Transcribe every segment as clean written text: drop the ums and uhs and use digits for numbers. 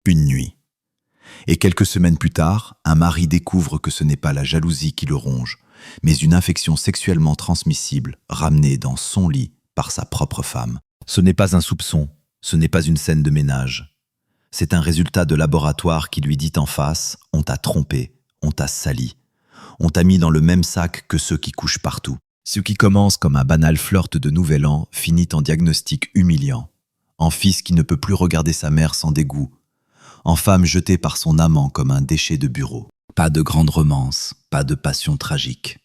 Une nuit. Et quelques semaines plus tard, un mari découvre que ce n'est pas la jalousie qui le ronge, mais une infection sexuellement transmissible ramenée dans son lit par sa propre femme. Ce n'est pas un soupçon, ce n'est pas une scène de ménage. C'est un résultat de laboratoire qui lui dit en face « on t'a trompé, on t'a sali, on t'a mis dans le même sac que ceux qui couchent partout ». Ce qui commence comme un banal flirt de nouvel an finit en diagnostic humiliant, en fils qui ne peut plus regarder sa mère sans dégoût, en femme jetée par son amant comme un déchet de bureau. Pas de grande romance, pas de passion tragique.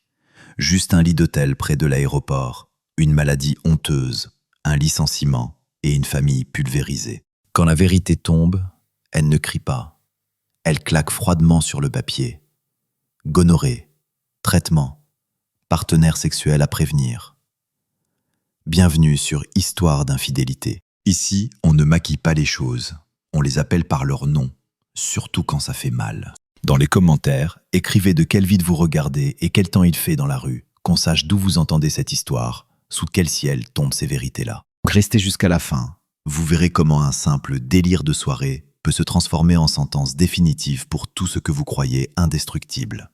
Juste un lit d'hôtel près de l'aéroport, une maladie honteuse, un licenciement et une famille pulvérisée. Quand la vérité tombe, elle ne crie pas. Elle claque froidement sur le papier. Gonorrhée, traitement, partenaire sexuel à prévenir. Bienvenue sur Histoire d'infidélité. Ici, on ne maquille pas les choses. On les appelle par leur nom, surtout quand ça fait mal. Dans les commentaires, écrivez de quelle ville vous regardez et quel temps il fait dans la rue, qu'on sache d'où vous entendez cette histoire, sous quel ciel tombent ces vérités-là. Restez jusqu'à la fin, vous verrez comment un simple délire de soirée peut se transformer en sentence définitive pour tout ce que vous croyez indestructible.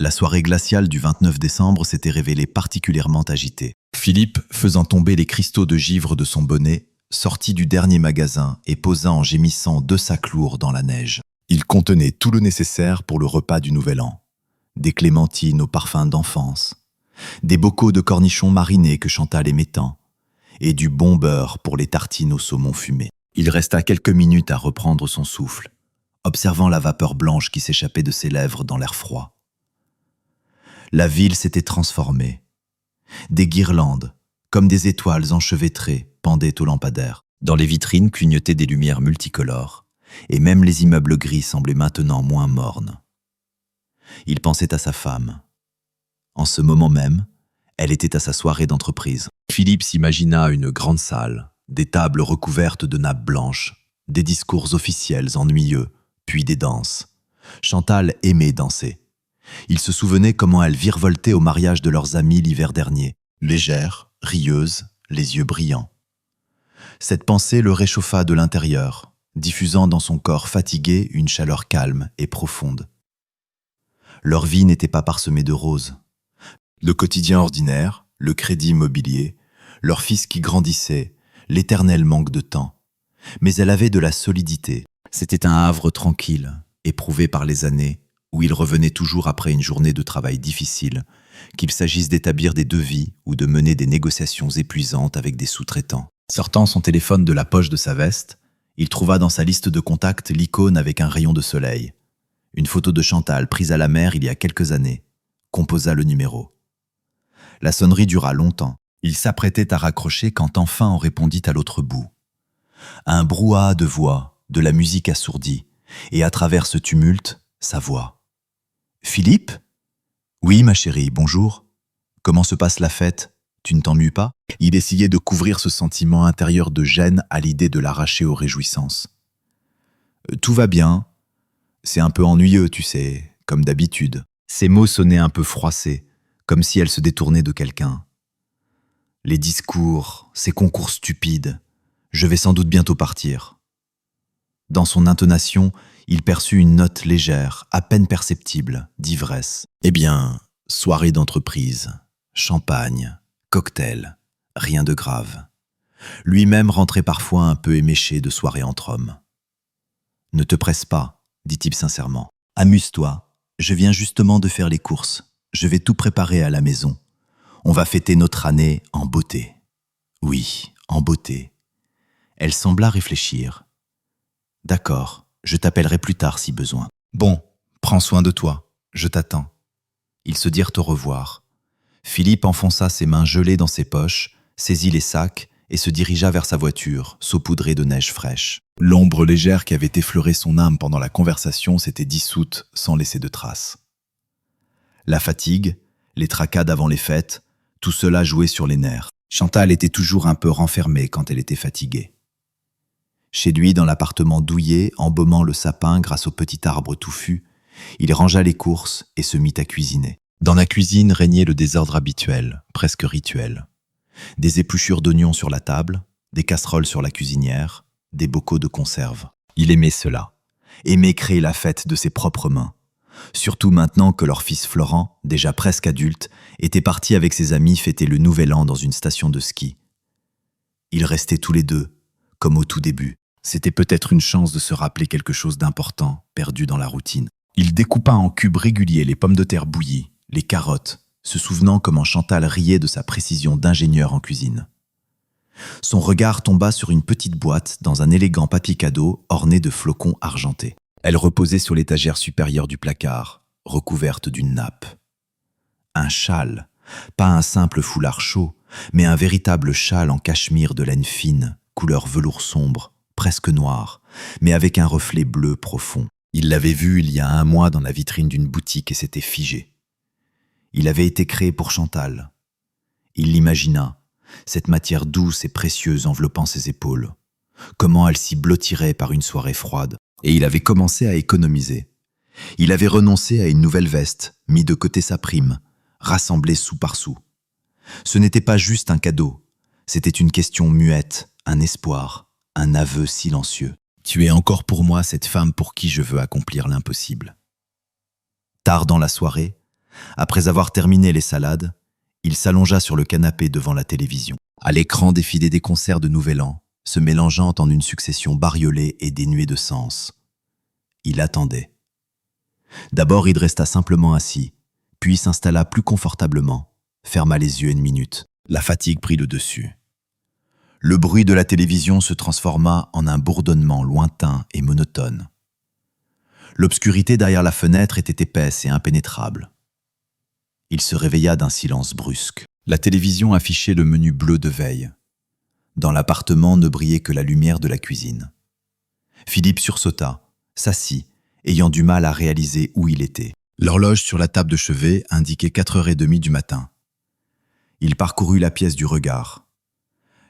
La soirée glaciale du 29 décembre s'était révélée particulièrement agitée. Philippe, faisant tomber les cristaux de givre de son bonnet, sortit du dernier magasin et posa en gémissant 2 sacs lourds dans la neige. Il contenait tout le nécessaire pour le repas du Nouvel An. Des clémentines au parfum d'enfance, des bocaux de cornichons marinés que Chantal aimait tant, et du bon beurre pour les tartines au saumon fumé. Il resta quelques minutes à reprendre son souffle, observant la vapeur blanche qui s'échappait de ses lèvres dans l'air froid. La ville s'était transformée. Des guirlandes, comme des étoiles enchevêtrées, pendaient aux lampadaires. Dans les vitrines clignotaient des lumières multicolores, et même les immeubles gris semblaient maintenant moins mornes. Il pensait à sa femme. En ce moment même, elle était à sa soirée d'entreprise. Philippe s'imagina une grande salle, des tables recouvertes de nappes blanches, des discours officiels ennuyeux, puis des danses. Chantal aimait danser. Il se souvenait comment elle virevoltait au mariage de leurs amis l'hiver dernier, légère, rieuse, les yeux brillants. Cette pensée le réchauffa de l'intérieur, diffusant dans son corps fatigué une chaleur calme et profonde. Leur vie n'était pas parsemée de roses. Le quotidien ordinaire, le crédit immobilier, leur fils qui grandissait, l'éternel manque de temps. Mais elle avait de la solidité. C'était un havre tranquille, éprouvé par les années, où il revenait toujours après une journée de travail difficile, qu'il s'agisse d'établir des devis ou de mener des négociations épuisantes avec des sous-traitants. Sortant son téléphone de la poche de sa veste, il trouva dans sa liste de contacts l'icône avec un rayon de soleil. Une photo de Chantal prise à la mer il y a quelques années. Composa le numéro. La sonnerie dura longtemps. Il s'apprêtait à raccrocher quand enfin on répondit à l'autre bout. Un brouhaha de voix, de la musique assourdie, et à travers ce tumulte, sa voix. « Philippe ? Oui, ma chérie, bonjour. Comment se passe la fête ? Tu ne t'ennuies pas ?» Il essayait de couvrir ce sentiment intérieur de gêne à l'idée de l'arracher aux réjouissances. « Tout va bien. C'est un peu ennuyeux, tu sais, comme d'habitude. » Ces mots sonnaient un peu froissés, comme si elle se détournait de quelqu'un. Les discours, ces concours stupides. Je vais sans doute bientôt partir. Dans son intonation, il perçut une note légère, à peine perceptible, d'ivresse. Eh bien, soirée d'entreprise, champagne, cocktail, rien de grave. Lui-même rentrait parfois un peu éméché de soirée entre hommes. « Ne te presse pas, dit-il sincèrement. Amuse-toi, je viens justement de faire les courses. Je vais tout préparer à la maison. On va fêter notre année en beauté. » Oui, en beauté. Elle sembla réfléchir. « D'accord, je t'appellerai plus tard si besoin. Bon, prends soin de toi, je t'attends. » Ils se dirent au revoir. Philippe enfonça ses mains gelées dans ses poches, saisit les sacs et se dirigea vers sa voiture, saupoudrée de neige fraîche. L'ombre légère qui avait effleuré son âme pendant la conversation s'était dissoute sans laisser de traces. La fatigue, les tracas d'avant les fêtes, tout cela jouait sur les nerfs. Chantal était toujours un peu renfermée quand elle était fatiguée. Chez lui, dans l'appartement douillet, embaumant le sapin grâce au petit arbre touffu, il rangea les courses et se mit à cuisiner. Dans la cuisine régnait le désordre habituel, presque rituel. Des épluchures d'oignons sur la table, des casseroles sur la cuisinière, des bocaux de conserve. Il aimait cela, aimait créer la fête de ses propres mains. Surtout maintenant que leur fils Florent, déjà presque adulte, était parti avec ses amis fêter le nouvel an dans une station de ski. Ils restaient tous les deux, comme au tout début. C'était peut-être une chance de se rappeler quelque chose d'important, perdu dans la routine. Il découpa en cubes réguliers les pommes de terre bouillies, les carottes, se souvenant comment Chantal riait de sa précision d'ingénieur en cuisine. Son regard tomba sur une petite boîte dans un élégant papier cadeau orné de flocons argentés. Elle reposait sur l'étagère supérieure du placard, recouverte d'une nappe. Un châle, pas un simple foulard chaud, mais un véritable châle en cachemire de laine fine, couleur velours sombre, presque noir, mais avec un reflet bleu profond. Il l'avait vu il y a un mois dans la vitrine d'une boutique et s'était figé. Il avait été créé pour Chantal. Il l'imagina, cette matière douce et précieuse enveloppant ses épaules. Comment elle s'y blottirait par une soirée froide. Et il avait commencé à économiser. Il avait renoncé à une nouvelle veste, mis de côté sa prime, rassemblé sou par sou. Ce n'était pas juste un cadeau, c'était une question muette, un espoir, un aveu silencieux. Tu es encore pour moi cette femme pour qui je veux accomplir l'impossible. Tard dans la soirée, après avoir terminé les salades, il s'allongea sur le canapé devant la télévision. À l'écran défilaient des concerts de Nouvel An, se mélangeant en une succession bariolée et dénuée de sens. Il attendait. D'abord, il resta simplement assis, puis s'installa plus confortablement, ferma les yeux une minute. La fatigue prit le dessus. Le bruit de la télévision se transforma en un bourdonnement lointain et monotone. L'obscurité derrière la fenêtre était épaisse et impénétrable. Il se réveilla d'un silence brusque. La télévision affichait le menu bleu de veille. Dans l'appartement ne brillait que la lumière de la cuisine. Philippe sursauta, s'assit, ayant du mal à réaliser où il était. L'horloge sur la table de chevet indiquait 4h30 du matin. Il parcourut la pièce du regard.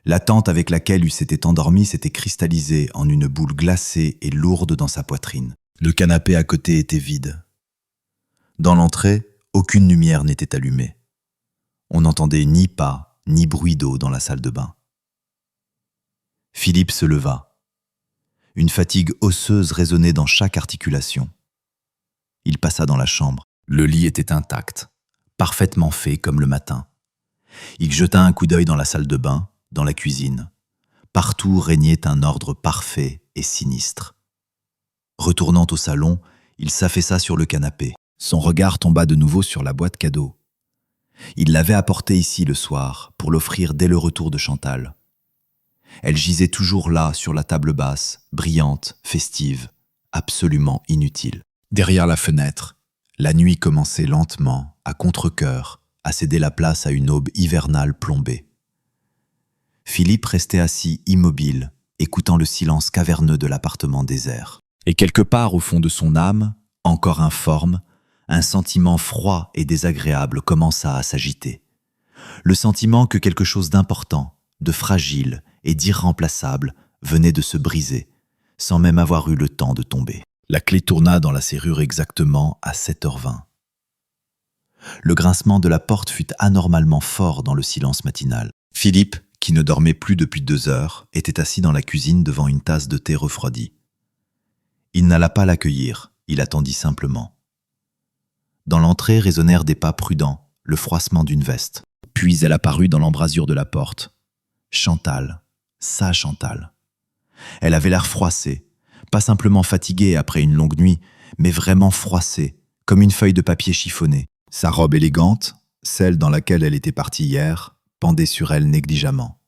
L'attente avec laquelle il s'était endormi s'était cristallisée en une boule glacée et lourde dans sa poitrine. Le canapé à côté était vide. Dans l'entrée, aucune lumière n'était allumée. On n'entendait ni pas, ni bruit d'eau dans la salle de bain. Philippe se leva. Une fatigue osseuse résonnait dans chaque articulation. Il passa dans la chambre. Le lit était intact, parfaitement fait comme le matin. Il jeta un coup d'œil dans la salle de bain, dans la cuisine. Partout régnait un ordre parfait et sinistre. Retournant au salon, il s'affaissa sur le canapé. Son regard tomba de nouveau sur la boîte cadeau. Il l'avait apportée ici le soir, pour l'offrir dès le retour de Chantal. Elle gisait toujours là, sur la table basse, brillante, festive, absolument inutile. Derrière la fenêtre, la nuit commençait lentement, à contre-cœur, à céder la place à une aube hivernale plombée. Philippe restait assis immobile, écoutant le silence caverneux de l'appartement désert. Et quelque part au fond de son âme, encore informe, un sentiment froid et désagréable commença à s'agiter. Le sentiment que quelque chose d'important, de fragile et d'irremplaçable venait de se briser, sans même avoir eu le temps de tomber. La clé tourna dans la serrure exactement à 7h20. Le grincement de la porte fut anormalement fort dans le silence matinal. Philippe, qui ne dormait plus depuis 2 heures, était assis dans la cuisine devant une tasse de thé refroidi. Il n'alla pas l'accueillir, il attendit simplement. Dans l'entrée résonnèrent des pas prudents, le froissement d'une veste. Puis elle apparut dans l'embrasure de la porte. Chantal, sa Chantal. Elle avait l'air froissée, pas simplement fatiguée après une longue nuit, mais vraiment froissée, comme une feuille de papier chiffonnée. Sa robe élégante, celle dans laquelle elle était partie hier, pendait sur elle négligemment.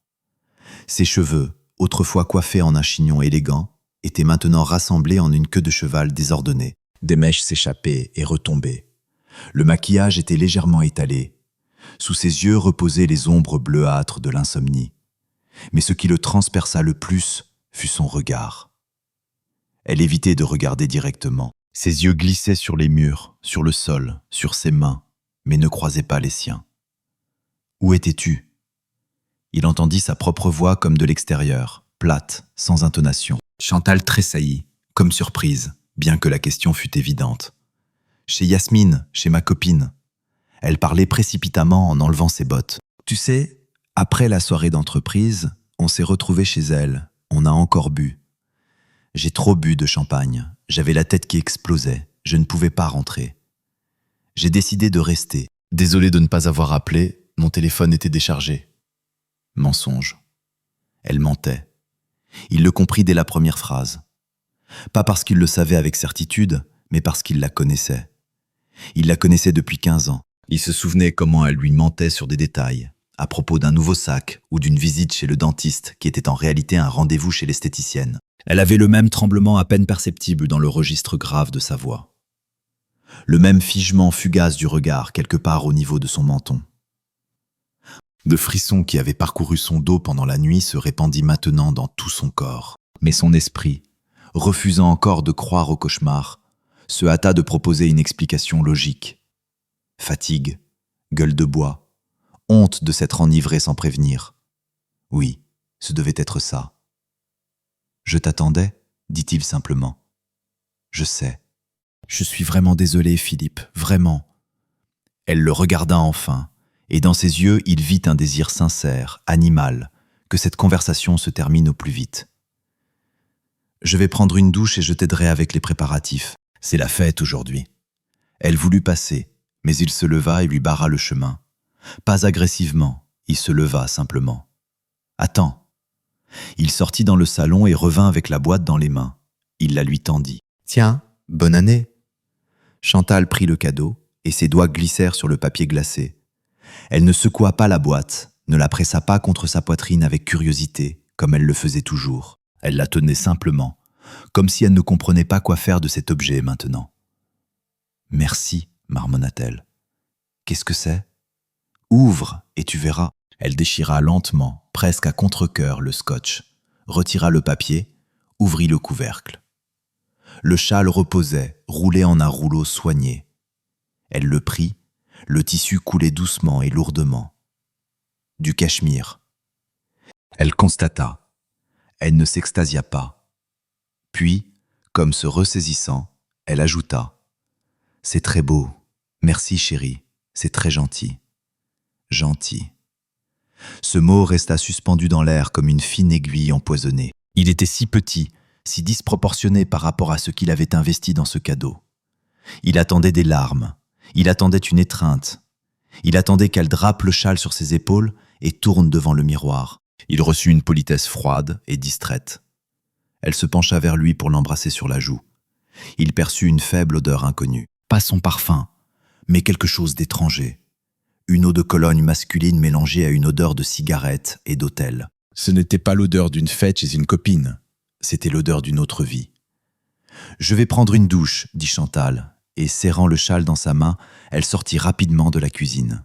Ses cheveux, autrefois coiffés en un chignon élégant, étaient maintenant rassemblés en une queue de cheval désordonnée. Des mèches s'échappaient et retombaient. Le maquillage était légèrement étalé. Sous ses yeux reposaient les ombres bleuâtres de l'insomnie. Mais ce qui le transperça le plus fut son regard. Elle évitait de regarder directement. Ses yeux glissaient sur les murs, sur le sol, sur ses mains, mais ne croisaient pas les siens. « Où étais-tu » Il entendit sa propre voix comme de l'extérieur, plate, sans intonation. Chantal tressaillit, comme surprise, bien que la question fût évidente. « Chez Yasmine, chez ma copine. » Elle parlait précipitamment en enlevant ses bottes. « Tu sais, après la soirée d'entreprise, on s'est retrouvés chez elle, on a encore bu. J'ai trop bu de champagne, j'avais la tête qui explosait, je ne pouvais pas rentrer. J'ai décidé de rester. Désolé de ne pas avoir appelé, mon téléphone était déchargé. Mensonge. Elle mentait. Il le comprit dès la première phrase. Pas parce qu'il le savait avec certitude, mais parce qu'il la connaissait. Il la connaissait depuis 15 ans. Il se souvenait comment elle lui mentait sur des détails, à propos d'un nouveau sac ou d'une visite chez le dentiste qui était en réalité un rendez-vous chez l'esthéticienne. Elle avait le même tremblement à peine perceptible dans le registre grave de sa voix. Le même figement fugace du regard quelque part au niveau de son menton. Le frisson qui avait parcouru son dos pendant la nuit se répandit maintenant dans tout son corps. Mais son esprit, refusant encore de croire au cauchemar, se hâta de proposer une explication logique. Fatigue, gueule de bois, honte de s'être enivré sans prévenir. Oui, ce devait être ça. « Je t'attendais » dit-il simplement. « Je sais. Je suis vraiment désolé, Philippe, vraiment. » Elle le regarda enfin, et dans ses yeux, il vit un désir sincère, animal, que cette conversation se termine au plus vite. « Je vais prendre une douche et je t'aiderai avec les préparatifs. C'est la fête aujourd'hui. » Elle voulut passer, mais il se leva et lui barra le chemin. Pas agressivement, il se leva simplement. « Attends. » Il sortit dans le salon et revint avec la boîte dans les mains. Il la lui tendit. « Tiens, bonne année !» Chantal prit le cadeau et ses doigts glissèrent sur le papier glacé. Elle ne secoua pas la boîte, ne la pressa pas contre sa poitrine avec curiosité, comme elle le faisait toujours. Elle la tenait simplement, comme si elle ne comprenait pas quoi faire de cet objet maintenant. « Merci, marmonna-t-elle. Qu'est-ce que c'est ? Ouvre et tu verras. » Elle déchira lentement, presque à contre-cœur, le scotch, retira le papier, ouvrit le couvercle. Le châle reposait, roulé en un rouleau soigné. Elle le prit, le tissu coulait doucement et lourdement. Du cachemire. Elle constata. Elle ne s'extasia pas. Puis, comme se ressaisissant, elle ajouta. « C'est très beau. Merci, chérie. C'est très gentil. » Gentil. Ce mot resta suspendu dans l'air comme une fine aiguille empoisonnée. Il était si petit, si disproportionné par rapport à ce qu'il avait investi dans ce cadeau. Il attendait des larmes, il attendait une étreinte, il attendait qu'elle drape le châle sur ses épaules et tourne devant le miroir. Il reçut une politesse froide et distraite. Elle se pencha vers lui pour l'embrasser sur la joue. Il perçut une faible odeur inconnue. Pas son parfum, mais quelque chose d'étranger. Une eau de Cologne masculine mélangée à une odeur de cigarette et d'hôtel. Ce n'était pas l'odeur d'une fête chez une copine, c'était l'odeur d'une autre vie. « Je vais prendre une douche » dit Chantal, et serrant le châle dans sa main, elle sortit rapidement de la cuisine.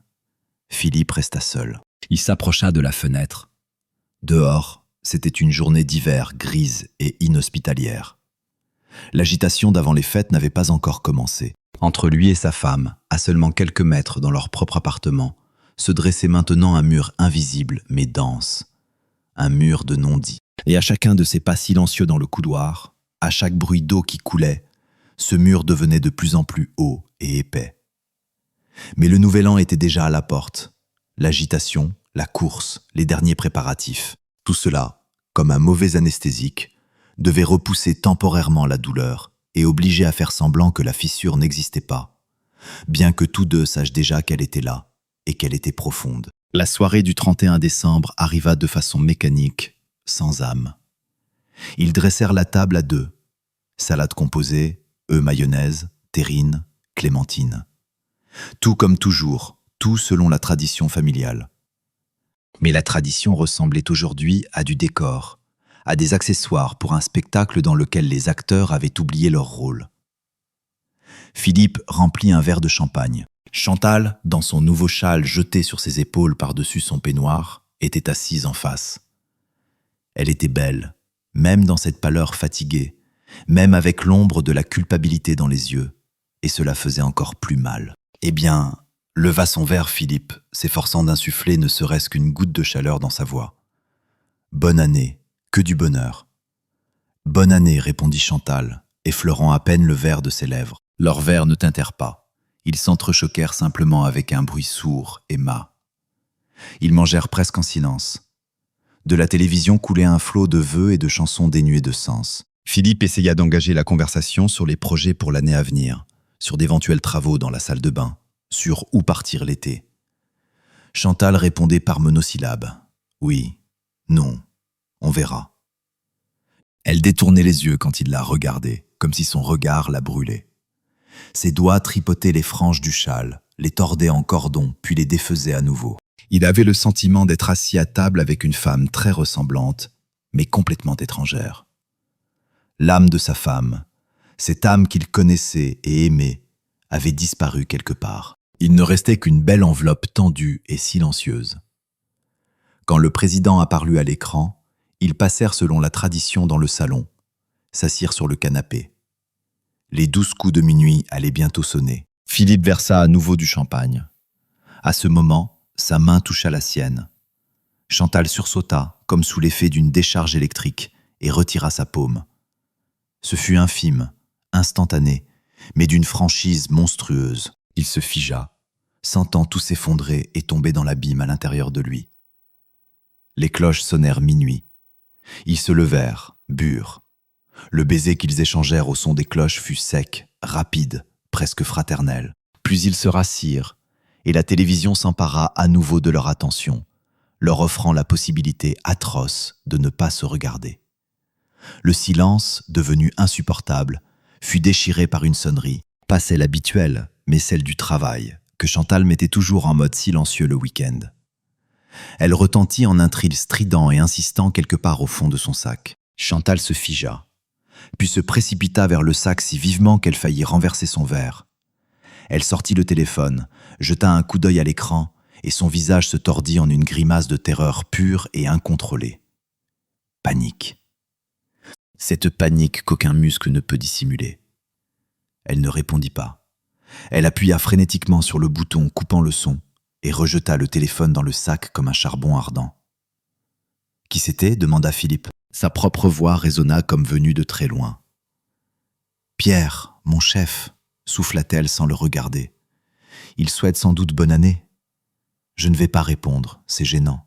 Philippe resta seul. Il s'approcha de la fenêtre. Dehors, c'était une journée d'hiver grise et inhospitalière. L'agitation d'avant les fêtes n'avait pas encore commencé. Entre lui et sa femme, à seulement quelques mètres dans leur propre appartement, se dressait maintenant un mur invisible mais dense. Un mur de non-dit. Et à chacun de ces pas silencieux dans le couloir, à chaque bruit d'eau qui coulait, ce mur devenait de plus en plus haut et épais. Mais le nouvel an était déjà à la porte. L'agitation, la course, les derniers préparatifs, tout cela, comme un mauvais anesthésique, devait repousser temporairement la douleur et obliger à faire semblant que la fissure n'existait pas, bien que tous deux sachent déjà qu'elle était là et qu'elle était profonde. La soirée du 31 décembre arriva de façon mécanique, sans âme. Ils dressèrent la table à deux. Salade composée, œufs mayonnaise, terrine, clémentine. Tout comme toujours, tout selon la tradition familiale. Mais la tradition ressemblait aujourd'hui à du décor, à des accessoires pour un spectacle dans lequel les acteurs avaient oublié leur rôle. Philippe remplit un verre de champagne. Chantal, dans son nouveau châle jeté sur ses épaules par-dessus son peignoir, était assise en face. Elle était belle, même dans cette pâleur fatiguée, même avec l'ombre de la culpabilité dans les yeux, et cela faisait encore plus mal. Eh bien, leva son verre Philippe, s'efforçant d'insuffler ne serait-ce qu'une goutte de chaleur dans sa voix. « Bonne année, que du bonheur. »« Bonne année, » répondit Chantal, effleurant à peine le verre de ses lèvres. Leurs verres ne tintèrent pas. Ils s'entrechoquèrent simplement avec un bruit sourd et mat. Ils mangèrent presque en silence. De la télévision coulait un flot de vœux et de chansons dénuées de sens. Philippe essaya d'engager la conversation sur les projets pour l'année à venir, sur d'éventuels travaux dans la salle de bain, sur où partir l'été. Chantal répondait par monosyllabes. Oui, non, on verra. Elle détournait les yeux quand il la regardait, comme si son regard la brûlait. Ses doigts tripotaient les franges du châle, les tordaient en cordon, puis les défaisaient à nouveau. Il avait le sentiment d'être assis à table avec une femme très ressemblante, mais complètement étrangère. L'âme de sa femme, cette âme qu'il connaissait et aimait, avait disparu quelque part. Il ne restait qu'une belle enveloppe tendue et silencieuse. Quand le président apparut à l'écran, ils passèrent selon la tradition dans le salon, s'assirent sur le canapé. Les 12 coups de minuit allaient bientôt sonner. Philippe versa à nouveau du champagne. À ce moment, sa main toucha la sienne. Chantal sursauta, comme sous l'effet d'une décharge électrique, et retira sa paume. Ce fut infime, instantané, mais d'une franchise monstrueuse. Il se figea, sentant tout s'effondrer et tomber dans l'abîme à l'intérieur de lui. Les cloches sonnèrent minuit. Ils se levèrent, burent. Le baiser qu'ils échangèrent au son des cloches fut sec, rapide, presque fraternel. Puis ils se rassirent, et la télévision s'empara à nouveau de leur attention, leur offrant la possibilité atroce de ne pas se regarder. Le silence, devenu insupportable, fut déchiré par une sonnerie, pas celle habituelle, mais celle du travail, que Chantal mettait toujours en mode silencieux le week-end. Elle retentit en un trill strident et insistant quelque part au fond de son sac. Chantal se figea, puis se précipita vers le sac si vivement qu'elle faillit renverser son verre. Elle sortit le téléphone, jeta un coup d'œil à l'écran, et son visage se tordit en une grimace de terreur pure et incontrôlée. Panique. Cette panique qu'aucun muscle ne peut dissimuler. Elle ne répondit pas. Elle appuya frénétiquement sur le bouton coupant le son et rejeta le téléphone dans le sac comme un charbon ardent. « Qui c'était » demanda Philippe. Sa propre voix résonna comme venue de très loin. « Pierre, mon chef » souffla-t-elle sans le regarder. « Il souhaite sans doute bonne année. » Je ne vais pas répondre, c'est gênant.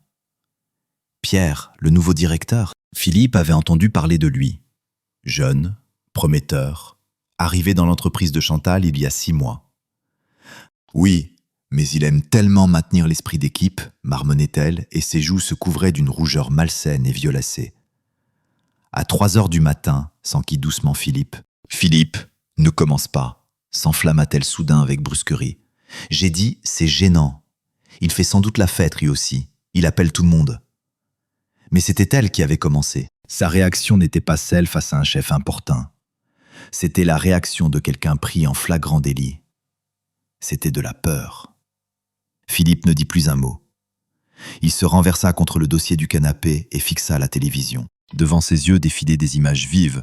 Pierre, le nouveau directeur. Philippe avait entendu parler de lui. Jeune, prometteur, arrivé dans l'entreprise de Chantal il y a 6 mois. Oui, mais il aime tellement maintenir l'esprit d'équipe, marmonnait-elle, et ses joues se couvraient d'une rougeur malsaine et violacée. À 3 heures du matin, s'enquit doucement Philippe. Philippe, ne commence pas, s'enflamma-t-elle soudain avec brusquerie. J'ai dit, c'est gênant. Il fait sans doute la fête lui aussi. Il appelle tout le monde. Mais c'était elle qui avait commencé. Sa réaction n'était pas celle face à un chef importun. C'était la réaction de quelqu'un pris en flagrant délit. C'était de la peur. Philippe ne dit plus un mot. Il se renversa contre le dossier du canapé et fixa la télévision. Devant ses yeux défilaient des images vives,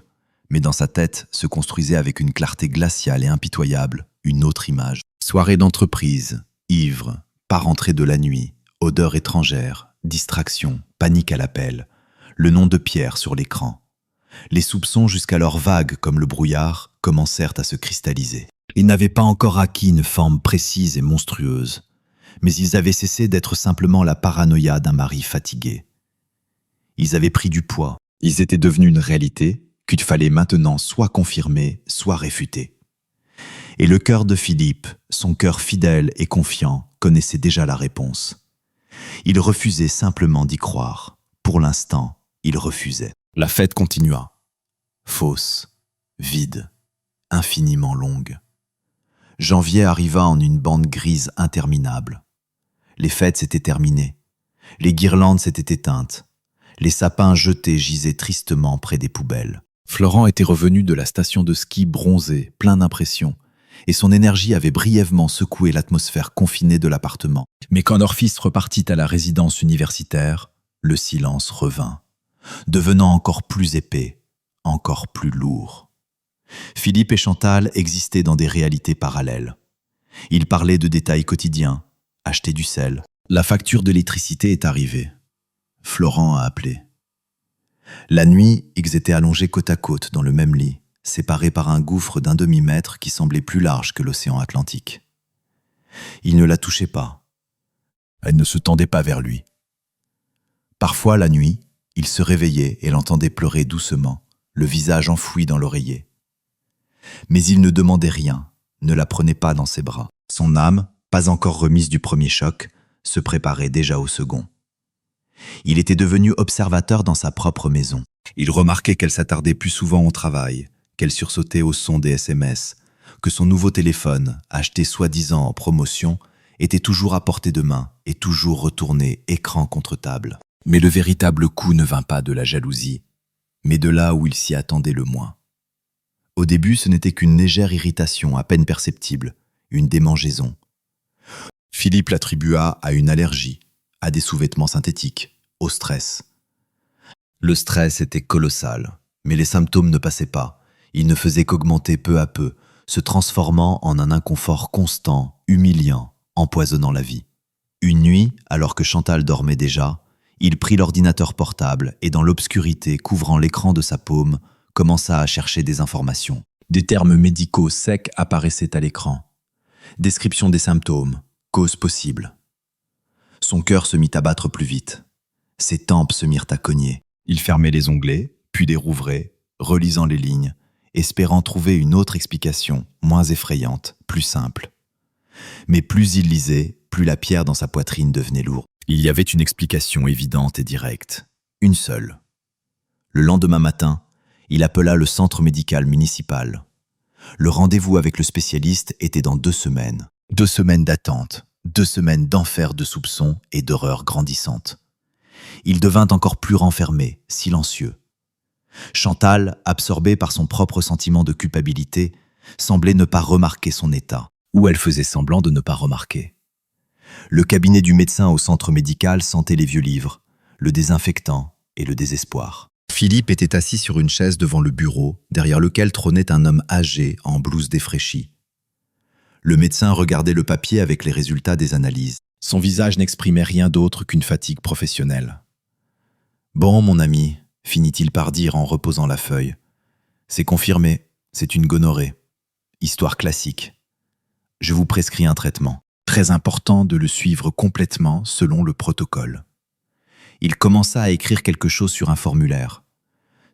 mais dans sa tête se construisait avec une clarté glaciale et impitoyable une autre image. Soirée d'entreprise, ivre, pas rentrée de la nuit, odeur étrangère, distraction, panique à l'appel, le nom de Pierre sur l'écran. Les soupçons jusqu'alors vagues comme le brouillard commencèrent à se cristalliser. Ils n'avaient pas encore acquis une forme précise et monstrueuse, mais ils avaient cessé d'être simplement la paranoïa d'un mari fatigué. Ils avaient pris du poids, ils étaient devenus une réalité qu'il fallait maintenant soit confirmer, soit réfuter. Et le cœur de Philippe, son cœur fidèle et confiant, connaissait déjà la réponse. Il refusait simplement d'y croire. Pour l'instant, il refusait. La fête continua. Fausse, vide, infiniment longue. Janvier arriva en une bande grise interminable. Les fêtes s'étaient terminées. Les guirlandes s'étaient éteintes. Les sapins jetés gisaient tristement près des poubelles. Florent était revenu de la station de ski bronzé, plein d'impressions, et son énergie avait brièvement secoué l'atmosphère confinée de l'appartement. Mais quand leur fils repartit à la résidence universitaire, le silence revint, devenant encore plus épais, encore plus lourd. Philippe et Chantal existaient dans des réalités parallèles. Ils parlaient de détails quotidiens, acheter du sel. La facture d'électricité est arrivée. Florent a appelé. La nuit, ils étaient allongés côte à côte dans le même lit, séparés par un gouffre d'1 demi-mètre qui semblait plus large que l'océan Atlantique. Il ne la touchait pas. Elle ne se tendait pas vers lui. Parfois, la nuit, il se réveillait et l'entendait pleurer doucement, le visage enfoui dans l'oreiller. Mais il ne demandait rien, ne la prenait pas dans ses bras. Son âme, pas encore remise du premier choc, se préparait déjà au second. Il était devenu observateur dans sa propre maison. Il remarquait qu'elle s'attardait plus souvent au travail, qu'elle sursautait au son des SMS, que son nouveau téléphone, acheté soi-disant en promotion, était toujours à portée de main et toujours retourné écran contre table. Mais le véritable coup ne vint pas de la jalousie, mais de là où il s'y attendait le moins. Au début, ce n'était qu'une légère irritation à peine perceptible, une démangeaison. Philippe l'attribua à une allergie, à des sous-vêtements synthétiques, au stress. Le stress était colossal, mais les symptômes ne passaient pas. Ils ne faisaient qu'augmenter peu à peu, se transformant en un inconfort constant, humiliant, empoisonnant la vie. Une nuit, alors que Chantal dormait déjà, il prit l'ordinateur portable et dans l'obscurité couvrant l'écran de sa paume, commença à chercher des informations. Des termes médicaux secs apparaissaient à l'écran. Description des symptômes, causes possibles. Son cœur se mit à battre plus vite. Ses tempes se mirent à cogner. Il fermait les onglets, puis les rouvrait, relisant les lignes, espérant trouver une autre explication, moins effrayante, plus simple. Mais plus il lisait, plus la pierre dans sa poitrine devenait lourde. Il y avait une explication évidente et directe. Une seule. Le lendemain matin, il appela le centre médical municipal. Le rendez-vous avec le spécialiste était dans 2 semaines. 2 semaines d'attente, 2 semaines d'enfer de soupçons et d'horreur grandissante. Il devint encore plus renfermé, silencieux. Chantal, absorbée par son propre sentiment de culpabilité, semblait ne pas remarquer son état, ou elle faisait semblant de ne pas remarquer. Le cabinet du médecin au centre médical sentait les vieux livres, le désinfectant et le désespoir. Philippe était assis sur une chaise devant le bureau, derrière lequel trônait un homme âgé en blouse défraîchie. Le médecin regardait le papier avec les résultats des analyses. Son visage n'exprimait rien d'autre qu'une fatigue professionnelle. « Bon, mon ami », finit-il par dire en reposant la feuille. « C'est confirmé, c'est une gonorrhée. Histoire classique. Je vous prescris un traitement. Très important de le suivre complètement selon le protocole. » Il commença à écrire quelque chose sur un formulaire.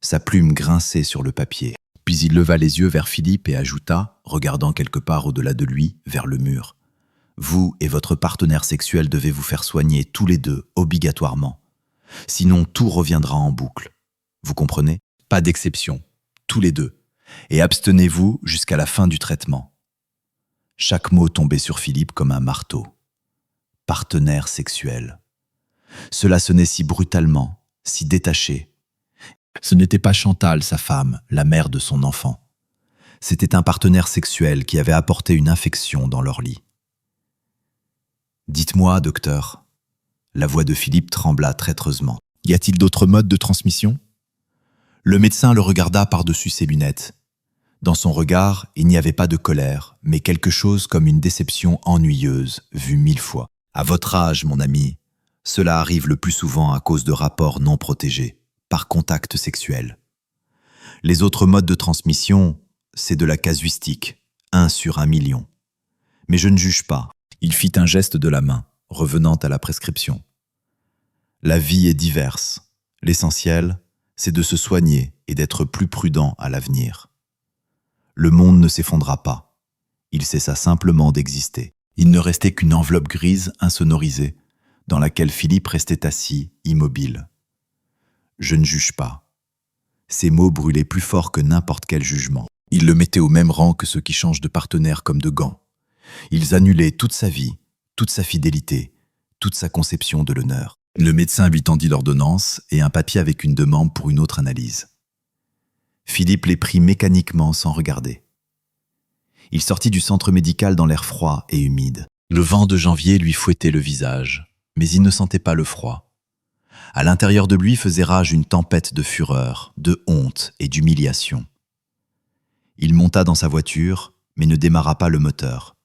Sa plume grinçait sur le papier. Puis il leva les yeux vers Philippe et ajouta, regardant quelque part au-delà de lui, vers le mur. « Vous et votre partenaire sexuel devez vous faire soigner tous les deux, obligatoirement. Sinon, tout reviendra en boucle. Vous comprenez? Pas d'exception. Tous les deux. Et abstenez-vous jusqu'à la fin du traitement. » Chaque mot tombait sur Philippe comme un marteau. Partenaire sexuel. Cela sonnait si brutalement, si détaché. Ce n'était pas Chantal, sa femme, la mère de son enfant. C'était un partenaire sexuel qui avait apporté une infection dans leur lit. « Dites-moi, docteur. » La voix de Philippe trembla traîtreusement. « Y a-t-il d'autres modes de transmission ?» Le médecin le regarda par-dessus ses lunettes. Dans son regard, il n'y avait pas de colère, mais quelque chose comme une déception ennuyeuse, vue 1000 fois. « À votre âge, mon ami, cela arrive le plus souvent à cause de rapports non protégés, par contact sexuel. Les autres modes de transmission, c'est de la casuistique, 1 sur 1 million. Mais je ne juge pas. » Il fit un geste de la main, revenant à la prescription. La vie est diverse. L'essentiel, c'est de se soigner et d'être plus prudent à l'avenir. Le monde ne s'effondra pas. Il cessa simplement d'exister. Il ne restait qu'une enveloppe grise insonorisée, dans laquelle Philippe restait assis, immobile. Je ne juge pas. Ces mots brûlaient plus fort que n'importe quel jugement. Il le mettait au même rang que ceux qui changent de partenaire comme de gants. Ils annulaient toute sa vie, toute sa fidélité, toute sa conception de l'honneur. Le médecin lui tendit l'ordonnance et un papier avec une demande pour une autre analyse. Philippe les prit mécaniquement sans regarder. Il sortit du centre médical dans l'air froid et humide. Le vent de janvier lui fouettait le visage, mais il ne sentait pas le froid. À l'intérieur de lui faisait rage une tempête de fureur, de honte et d'humiliation. Il monta dans sa voiture, mais ne démarra pas le moteur.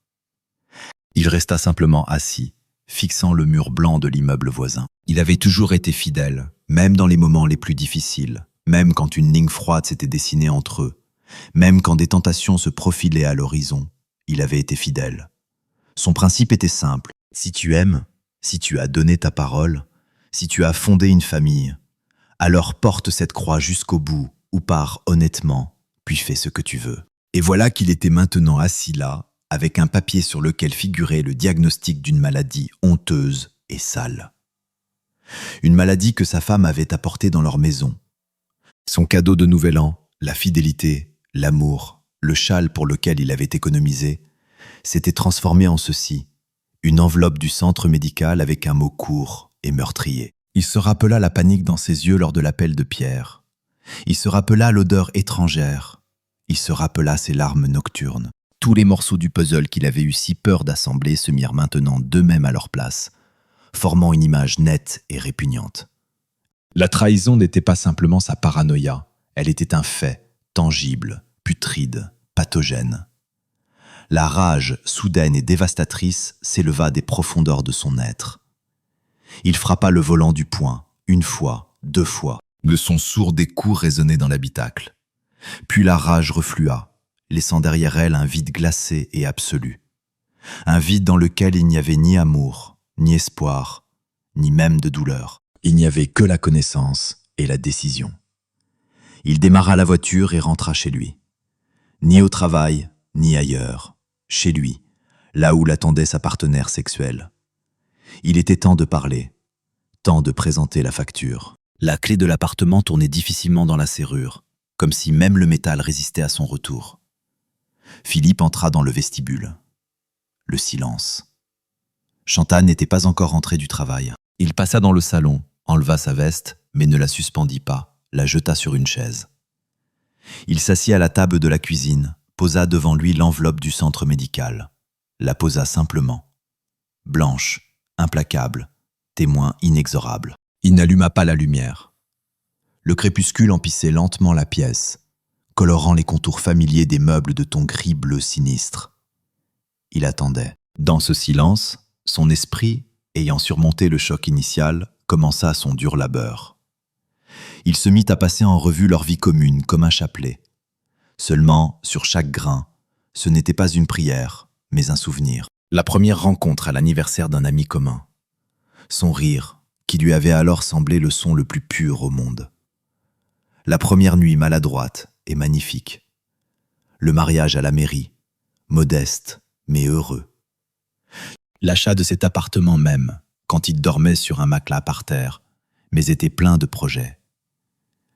Il resta simplement assis, fixant le mur blanc de l'immeuble voisin. Il avait toujours été fidèle, même dans les moments les plus difficiles, même quand une ligne froide s'était dessinée entre eux, même quand des tentations se profilaient à l'horizon, il avait été fidèle. Son principe était simple. Si tu aimes, si tu as donné ta parole, si tu as fondé une famille, alors porte cette croix jusqu'au bout, ou pars honnêtement, puis fais ce que tu veux. Et voilà qu'il était maintenant assis là, avec un papier sur lequel figurait le diagnostic d'une maladie honteuse et sale. Une maladie que sa femme avait apportée dans leur maison. Son cadeau de Nouvel An, la fidélité, l'amour, le châle pour lequel il avait économisé, s'était transformé en ceci, une enveloppe du centre médical avec un mot court et meurtrier. Il se rappela la panique dans ses yeux lors de l'appel de Pierre. Il se rappela l'odeur étrangère. Il se rappela ses larmes nocturnes. Tous les morceaux du puzzle qu'il avait eu si peur d'assembler se mirent maintenant d'eux-mêmes à leur place, formant une image nette et répugnante. La trahison n'était pas simplement sa paranoïa, elle était un fait, tangible, putride, pathogène. La rage, soudaine et dévastatrice, s'éleva des profondeurs de son être. Il frappa le volant du poing, une fois, 2 fois. Le son sourd des coups résonnait dans l'habitacle. Puis la rage reflua, laissant derrière elle un vide glacé et absolu. Un vide dans lequel il n'y avait ni amour, ni espoir, ni même de douleur. Il n'y avait que la connaissance et la décision. Il démarra la voiture et rentra chez lui. Ni au travail, ni ailleurs. Chez lui, là où l'attendait sa partenaire sexuelle. Il était temps de parler, temps de présenter la facture. La clé de l'appartement tournait difficilement dans la serrure, comme si même le métal résistait à son retour. Philippe entra dans le vestibule. Le silence. Chantal n'était pas encore rentrée du travail. Il passa dans le salon, enleva sa veste, mais ne la suspendit pas, la jeta sur une chaise. Il s'assit à la table de la cuisine, posa devant lui l'enveloppe du centre médical. La posa simplement. Blanche, implacable, témoin inexorable. Il n'alluma pas la lumière. Le crépuscule emplissait lentement la pièce, colorant les contours familiers des meubles de ton gris-bleu sinistre. Il attendait. Dans ce silence, son esprit, ayant surmonté le choc initial, commença son dur labeur. Il se mit à passer en revue leur vie commune comme un chapelet. Seulement, sur chaque grain, ce n'était pas une prière, mais un souvenir. La première rencontre à l'anniversaire d'un ami commun. Son rire, qui lui avait alors semblé le son le plus pur au monde. La première nuit maladroite et magnifique. Le mariage à la mairie, modeste mais heureux. L'achat de cet appartement même, quand il dormait sur un matelas par terre, mais était plein de projets.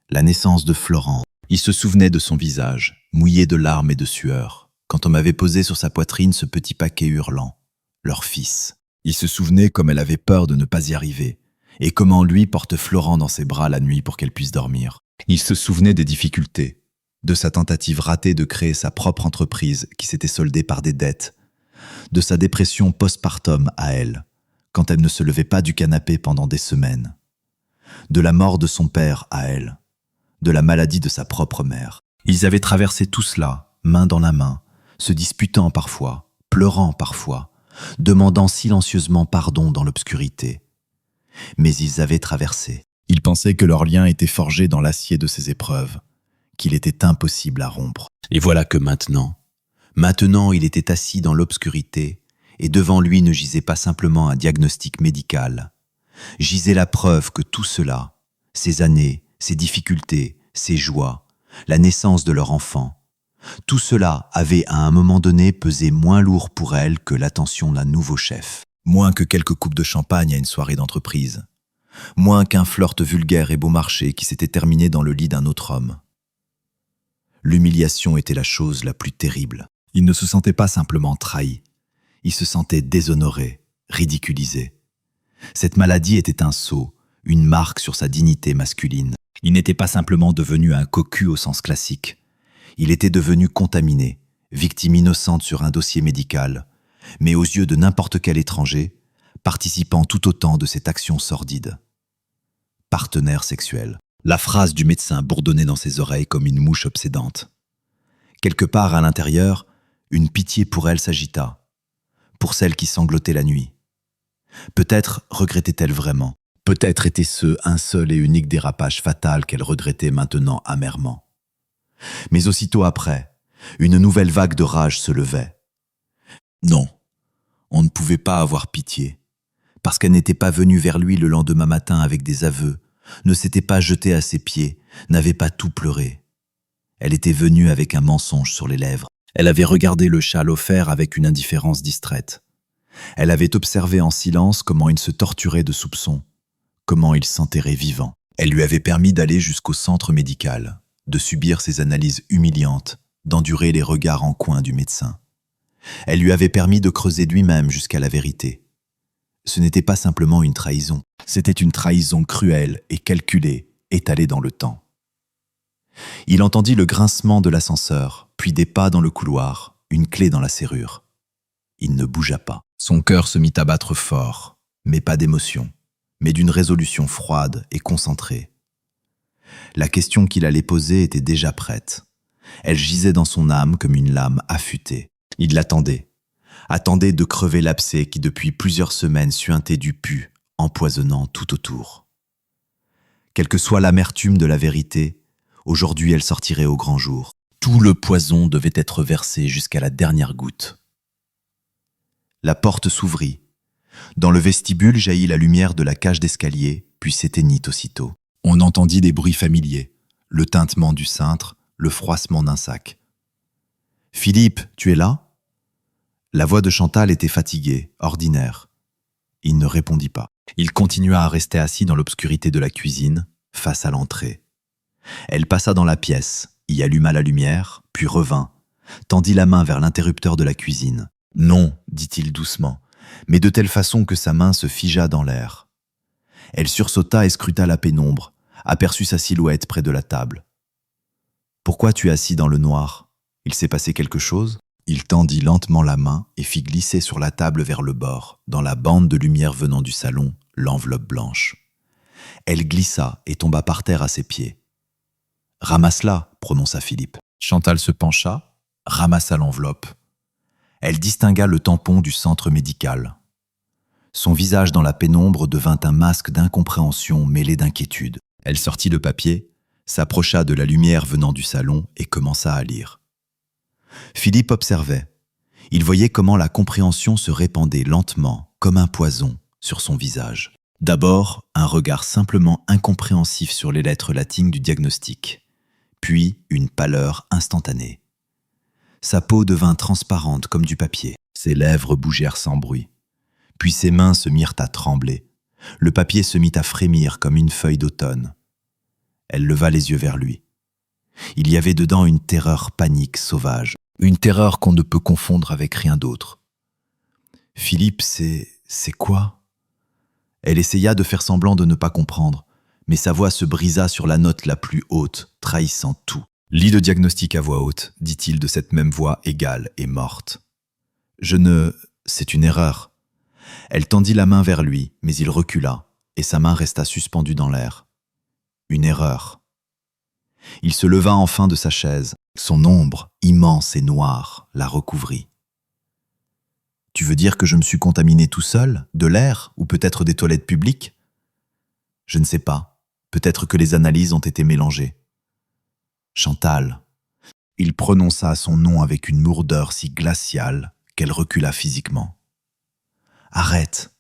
La naissance de Florent. Il se souvenait de son visage, mouillé de larmes et de sueur, quand on m'avait posé sur sa poitrine ce petit paquet hurlant, leur fils. Il se souvenait comme elle avait peur de ne pas y arriver, et comment lui porte Florent dans ses bras la nuit pour qu'elle puisse dormir. Il se souvenait des difficultés, de sa tentative ratée de créer sa propre entreprise qui s'était soldée par des dettes, de sa dépression postpartum à elle, quand elle ne se levait pas du canapé pendant des semaines, de la mort de son père à elle, de la maladie de sa propre mère. Ils avaient traversé tout cela, main dans la main, se disputant parfois, pleurant parfois, demandant silencieusement pardon dans l'obscurité. Mais ils avaient traversé. Ils pensaient que leur lien était forgé dans l'acier de ces épreuves, qu'il était impossible à rompre. Et voilà que maintenant il était assis dans l'obscurité, et devant lui ne gisait pas simplement un diagnostic médical, gisait la preuve que tout cela, ces années, ces difficultés, ces joies, la naissance de leur enfant, tout cela avait à un moment donné pesé moins lourd pour elle que l'attention d'un nouveau chef, moins que quelques coupes de champagne à une soirée d'entreprise, moins qu'un flirt vulgaire et beau marché qui s'était terminé dans le lit d'un autre homme. L'humiliation était la chose la plus terrible. Il ne se sentait pas simplement trahi, il se sentait déshonoré, ridiculisé. Cette maladie était un sceau, une marque sur sa dignité masculine. Il n'était pas simplement devenu un cocu au sens classique. Il était devenu contaminé, victime innocente sur un dossier médical, mais aux yeux de n'importe quel étranger, participant tout autant de cette action sordide. Partenaire sexuel. La phrase du médecin bourdonnait dans ses oreilles comme une mouche obsédante. Quelque part à l'intérieur, une pitié pour elle s'agita, pour celle qui sanglotait la nuit. Peut-être regrettait-elle vraiment. Peut-être était-ce un seul et unique dérapage fatal qu'elle regrettait maintenant amèrement. Mais aussitôt après, une nouvelle vague de rage se levait. Non, on ne pouvait pas avoir pitié, parce qu'elle n'était pas venue vers lui le lendemain matin avec des aveux, ne s'était pas jetée à ses pieds, n'avait pas tout pleuré. Elle était venue avec un mensonge sur les lèvres. Elle avait regardé le châle offert avec une indifférence distraite. Elle avait observé en silence comment il se torturait de soupçons, comment il s'enterrait vivant. Elle lui avait permis d'aller jusqu'au centre médical, de subir ses analyses humiliantes, d'endurer les regards en coin du médecin. Elle lui avait permis de creuser lui-même jusqu'à la vérité. Ce n'était pas simplement une trahison, c'était une trahison cruelle et calculée, étalée dans le temps. Il entendit le grincement de l'ascenseur, puis des pas dans le couloir, une clé dans la serrure. Il ne bougea pas. Son cœur se mit à battre fort, mais pas d'émotion, mais d'une résolution froide et concentrée. La question qu'il allait poser était déjà prête. Elle gisait dans son âme comme une lame affûtée. Il l'attendait. Attendait de crever l'abcès qui depuis plusieurs semaines suintait du pu, empoisonnant tout autour. Quelle que soit l'amertume de la vérité, aujourd'hui elle sortirait au grand jour. Tout le poison devait être versé jusqu'à la dernière goutte. La porte s'ouvrit. Dans le vestibule jaillit la lumière de la cage d'escalier, puis s'éteignit aussitôt. On entendit des bruits familiers, le tintement du cintre, le froissement d'un sac. « Philippe, tu es là ?» La voix de Chantal était fatiguée, ordinaire. Il ne répondit pas. Il continua à rester assis dans l'obscurité de la cuisine, face à l'entrée. Elle passa dans la pièce, y alluma la lumière, puis revint, tendit la main vers l'interrupteur de la cuisine. « Non, dit-il doucement, mais de telle façon que sa main se figea dans l'air. Elle sursauta et scruta la pénombre, aperçut sa silhouette près de la table. « Pourquoi tu es assis dans le noir ? Il s'est passé quelque chose ?» Il tendit lentement la main et fit glisser sur la table vers le bord, dans la bande de lumière venant du salon, l'enveloppe blanche. Elle glissa et tomba par terre à ses pieds. « Ramasse-la » prononça Philippe. Chantal se pencha, ramassa l'enveloppe. Elle distingua le tampon du centre médical. Son visage dans la pénombre devint un masque d'incompréhension mêlé d'inquiétude. Elle sortit le papier, s'approcha de la lumière venant du salon et commença à lire. Philippe observait. Il voyait comment la compréhension se répandait lentement, comme un poison, sur son visage. D'abord, un regard simplement incompréhensif sur les lettres latines du diagnostic, puis une pâleur instantanée. Sa peau devint transparente comme du papier. Ses lèvres bougèrent sans bruit. Puis ses mains se mirent à trembler. Le papier se mit à frémir comme une feuille d'automne. Elle leva les yeux vers lui. Il y avait dedans une terreur panique sauvage. Une terreur qu'on ne peut confondre avec rien d'autre. « Philippe, c'est quoi ?» Elle essaya de faire semblant de ne pas comprendre, mais sa voix se brisa sur la note la plus haute, trahissant tout. « Lis le diagnostic à voix haute, dit-il de cette même voix égale et morte. C'est une erreur. » Elle tendit la main vers lui, mais il recula, et sa main resta suspendue dans l'air. Une erreur. Il se leva enfin de sa chaise. Son ombre, immense et noire, la recouvrit. « Tu veux dire que je me suis contaminé tout seul, de l'air ou peut-être des toilettes publiques ? Je ne sais pas. Peut-être que les analyses ont été mélangées. » Chantal. Il prononça son nom avec une lourdeur si glaciale qu'elle recula physiquement. « Arrête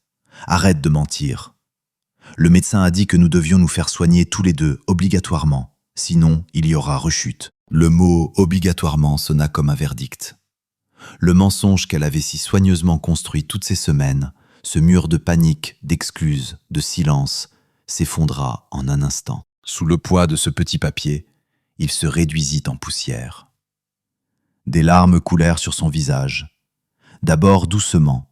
de mentir. Le médecin a dit que nous devions nous faire soigner tous les deux, obligatoirement. Sinon, il y aura rechute. » Le mot « obligatoirement » sonna comme un verdict. Le mensonge qu'elle avait si soigneusement construit toutes ces semaines, ce mur de panique, d'excuses, de silence, s'effondra en un instant. Sous le poids de ce petit papier, il se réduisit en poussière. Des larmes coulèrent sur son visage. D'abord doucement,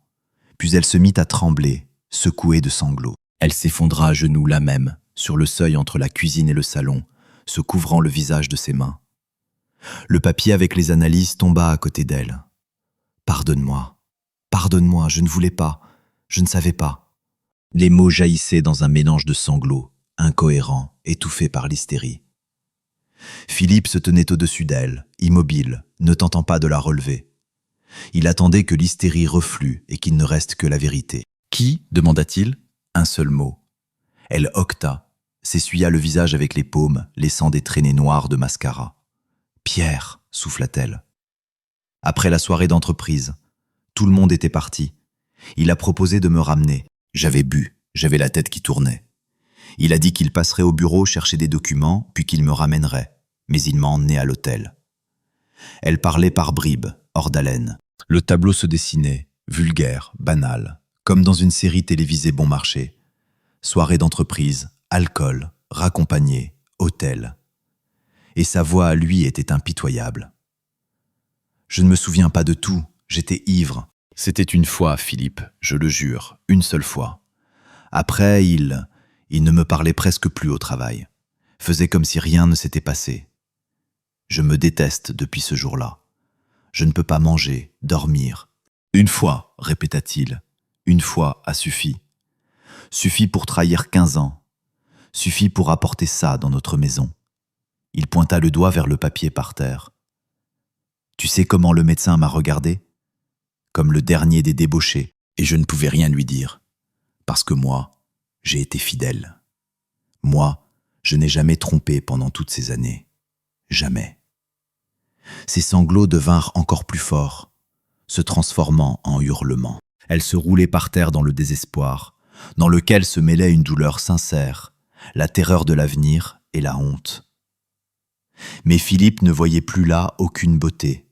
puis elle se mit à trembler, secouée de sanglots. Elle s'effondra à genoux là même, sur le seuil entre la cuisine et le salon, se couvrant le visage de ses mains. Le papier avec les analyses tomba à côté d'elle. « Pardonne-moi, je ne voulais pas, je ne savais pas. » Les mots jaillissaient dans un mélange de sanglots, incohérents, étouffés par l'hystérie. Philippe se tenait au-dessus d'elle, immobile, ne tentant pas de la relever. Il attendait que l'hystérie reflue et qu'il ne reste que la vérité. « Qui ?» demanda-t-il. Un seul mot. Elle hoqueta, s'essuya le visage avec les paumes, laissant des traînées noires de mascara. « Pierre !» souffla-t-elle. Après la soirée d'entreprise, tout le monde était parti. Il a proposé de me ramener. J'avais bu, j'avais la tête qui tournait. Il a dit qu'il passerait au bureau chercher des documents, puis qu'il me ramènerait. mais il m'a emmené à l'hôtel. Elle parlait par bribes, hors d'haleine. Le tableau se dessinait, vulgaire, banal, comme dans une série télévisée bon marché. Soirée d'entreprise, alcool, raccompagné, hôtel. Et sa voix à lui était impitoyable. Je ne me souviens pas de tout, j'étais ivre. C'était une fois, Philippe, je le jure, une seule fois. Après, il ne me parlait presque plus au travail. Faisait comme si rien ne s'était passé. Je me déteste depuis ce jour-là. Je ne peux pas manger, dormir. Une fois, répéta-t-il, une fois a suffi. Suffit pour trahir 15 ans. Suffit pour apporter ça dans notre maison. Il pointa le doigt vers le papier par terre. Tu sais comment le médecin m'a regardé ? Comme le dernier des débauchés, et je ne pouvais rien lui dire. Parce que moi, j'ai été fidèle. Moi, je n'ai jamais trompé pendant toutes ces années. Jamais. Ses sanglots devinrent encore plus forts, se transformant en hurlements. Elle se roulait par terre dans le désespoir, dans lequel se mêlait une douleur sincère, la terreur de l'avenir et la honte. Mais Philippe ne voyait plus là aucune beauté.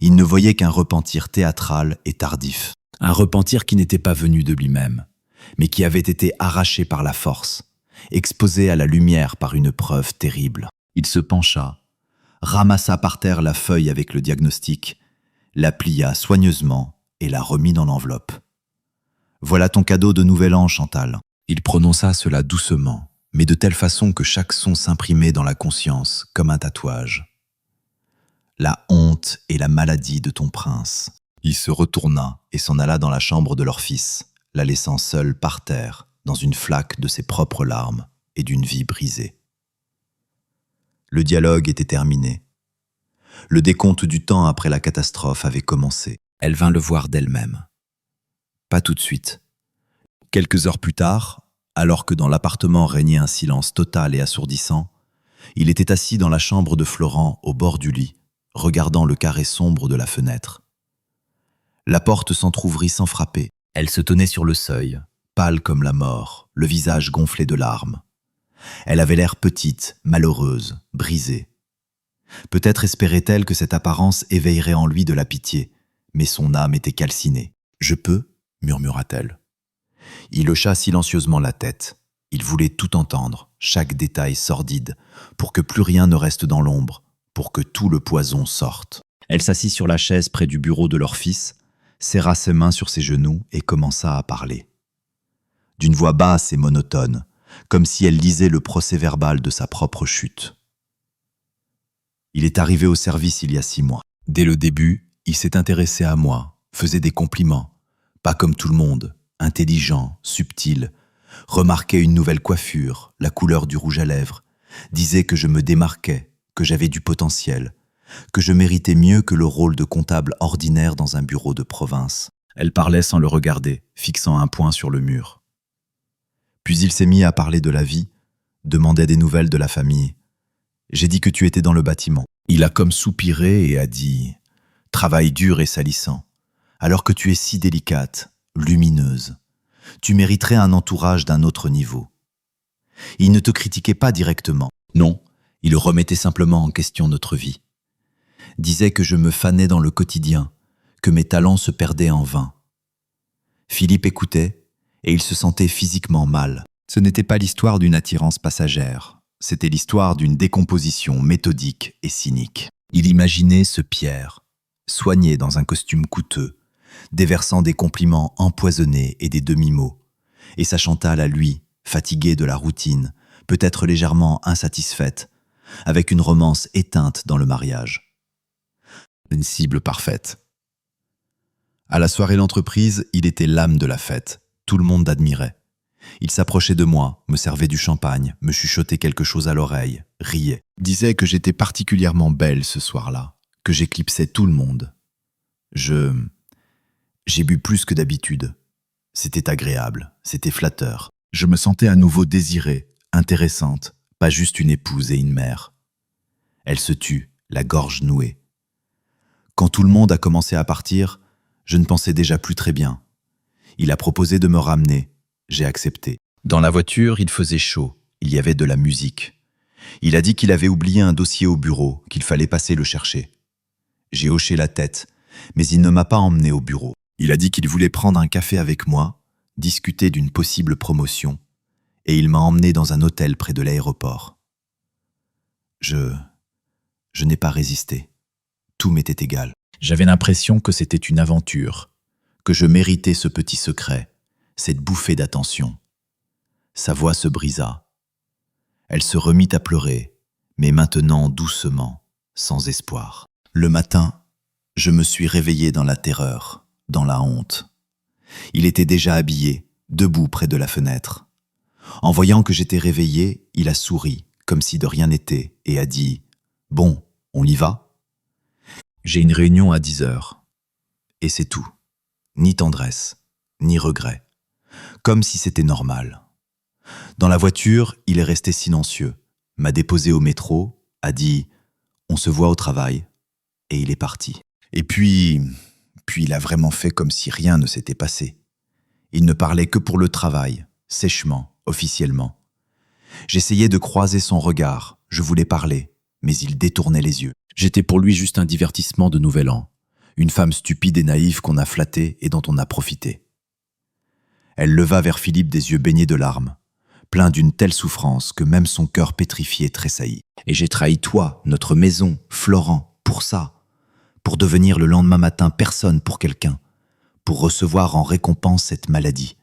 Il ne voyait qu'un repentir théâtral et tardif. Un repentir qui n'était pas venu de lui-même, mais qui avait été arraché par la force, exposé à la lumière par une preuve terrible. Il se pencha, ramassa par terre la feuille avec le diagnostic, la plia soigneusement et la remit dans l'enveloppe. « Voilà ton cadeau de nouvel an, Chantal. » Il prononça cela doucement, mais de telle façon que chaque son s'imprimait dans la conscience comme un tatouage. « La honte et la maladie de ton prince. » Il se retourna et s'en alla dans la chambre de leur fils, la laissant seule par terre, dans une flaque de ses propres larmes et d'une vie brisée. Le dialogue était terminé. Le décompte du temps après la catastrophe avait commencé. Elle vint le voir d'elle-même. Pas tout de suite. Quelques heures plus tard, alors que dans l'appartement régnait un silence total et assourdissant, il était assis dans la chambre de Florent, au bord du lit, regardant le carré sombre de la fenêtre. La porte s'entr'ouvrit sans frapper. Elle se tenait sur le seuil, pâle comme la mort, le visage gonflé de larmes. Elle avait l'air petite, malheureuse, brisée. Peut-être espérait-elle que cette apparence éveillerait en lui de la pitié, mais son âme était calcinée. « Je peux ?» murmura-t-elle. Il hocha silencieusement la tête. Il voulait tout entendre, chaque détail sordide, pour que plus rien ne reste dans l'ombre, pour que tout le poison sorte. Elle s'assit sur la chaise près du bureau de leur fils, serra ses mains sur ses genoux et commença à parler. D'une voix basse et monotone, comme si elle lisait le procès-verbal de sa propre chute. Il est arrivé au service il y a 6 mois. Dès le début, il s'est intéressé à moi, faisait des compliments, pas comme tout le monde, intelligent, subtil, remarquait une nouvelle coiffure, la couleur du rouge à lèvres, disait que je me démarquais, que j'avais du potentiel, que je méritais mieux que le rôle de comptable ordinaire dans un bureau de province. Elle parlait sans le regarder, fixant un point sur le mur. Puis il s'est mis à parler de la vie, demandait des nouvelles de la famille. J'ai dit que tu étais dans le bâtiment. Il a comme soupiré et a dit « Travail dur et salissant, alors que tu es si délicate, lumineuse. Tu mériterais un entourage d'un autre niveau. » Il ne te critiquait pas directement. Non, il remettait simplement en question notre vie. Disait que je me fanais dans le quotidien, que mes talents se perdaient en vain. Philippe écoutait, et il se sentait physiquement mal. Ce n'était pas l'histoire d'une attirance passagère, c'était l'histoire d'une décomposition méthodique et cynique. Il imaginait ce Pierre, soigné dans un costume coûteux, déversant des compliments empoisonnés et des demi-mots, et sa Chantal à lui, fatiguée de la routine, peut-être légèrement insatisfaite, avec une romance éteinte dans le mariage. Une cible parfaite. À la soirée d'entreprise, il était l'âme de la fête. Tout le monde admirait. Il s'approchait de moi, me servait du champagne, me chuchotait quelque chose à l'oreille, riait. Disait que j'étais particulièrement belle ce soir-là, que j'éclipsais tout le monde. J'ai bu plus que d'habitude. C'était agréable, c'était flatteur. Je me sentais à nouveau désirée, intéressante, pas juste une épouse et une mère. Elle se tut, la gorge nouée. Quand tout le monde a commencé à partir, je ne pensais déjà plus très bien. Il a proposé de me ramener. J'ai accepté. Dans la voiture, il faisait chaud. Il y avait de la musique. Il a dit qu'il avait oublié un dossier au bureau, qu'il fallait passer le chercher. J'ai hoché la tête, mais il ne m'a pas emmené au bureau. Il a dit qu'il voulait prendre un café avec moi, discuter d'une possible promotion, et il m'a emmené dans un hôtel près de l'aéroport. Je n'ai pas résisté. Tout m'était égal. J'avais l'impression que c'était une aventure, que je méritais ce petit secret, cette bouffée d'attention. Sa voix se brisa. Elle se remit à pleurer, mais maintenant doucement, sans espoir. Le matin, je me suis réveillé dans la terreur, dans la honte. Il était déjà habillé, debout près de la fenêtre. En voyant que j'étais réveillé, il a souri, comme si de rien n'était, et a dit « Bon, on y va ?» J'ai une réunion à 10h. Et c'est tout. Ni tendresse, ni regret. Comme si c'était normal. Dans la voiture, il est resté silencieux, m'a déposé au métro, a dit « On se voit au travail », et il est parti. Et puis il a vraiment fait comme si rien ne s'était passé. Il ne parlait que pour le travail, sèchement, officiellement. J'essayais de croiser son regard, je voulais parler, mais il détournait les yeux. J'étais pour lui juste un divertissement de Nouvel An, une femme stupide et naïve qu'on a flattée et dont on a profité. Elle leva vers Philippe des yeux baignés de larmes, plein d'une telle souffrance que même son cœur pétrifié tressaillit. Et j'ai trahi toi, notre maison, Florent, pour ça, pour devenir le lendemain matin personne pour quelqu'un, pour recevoir en récompense cette maladie.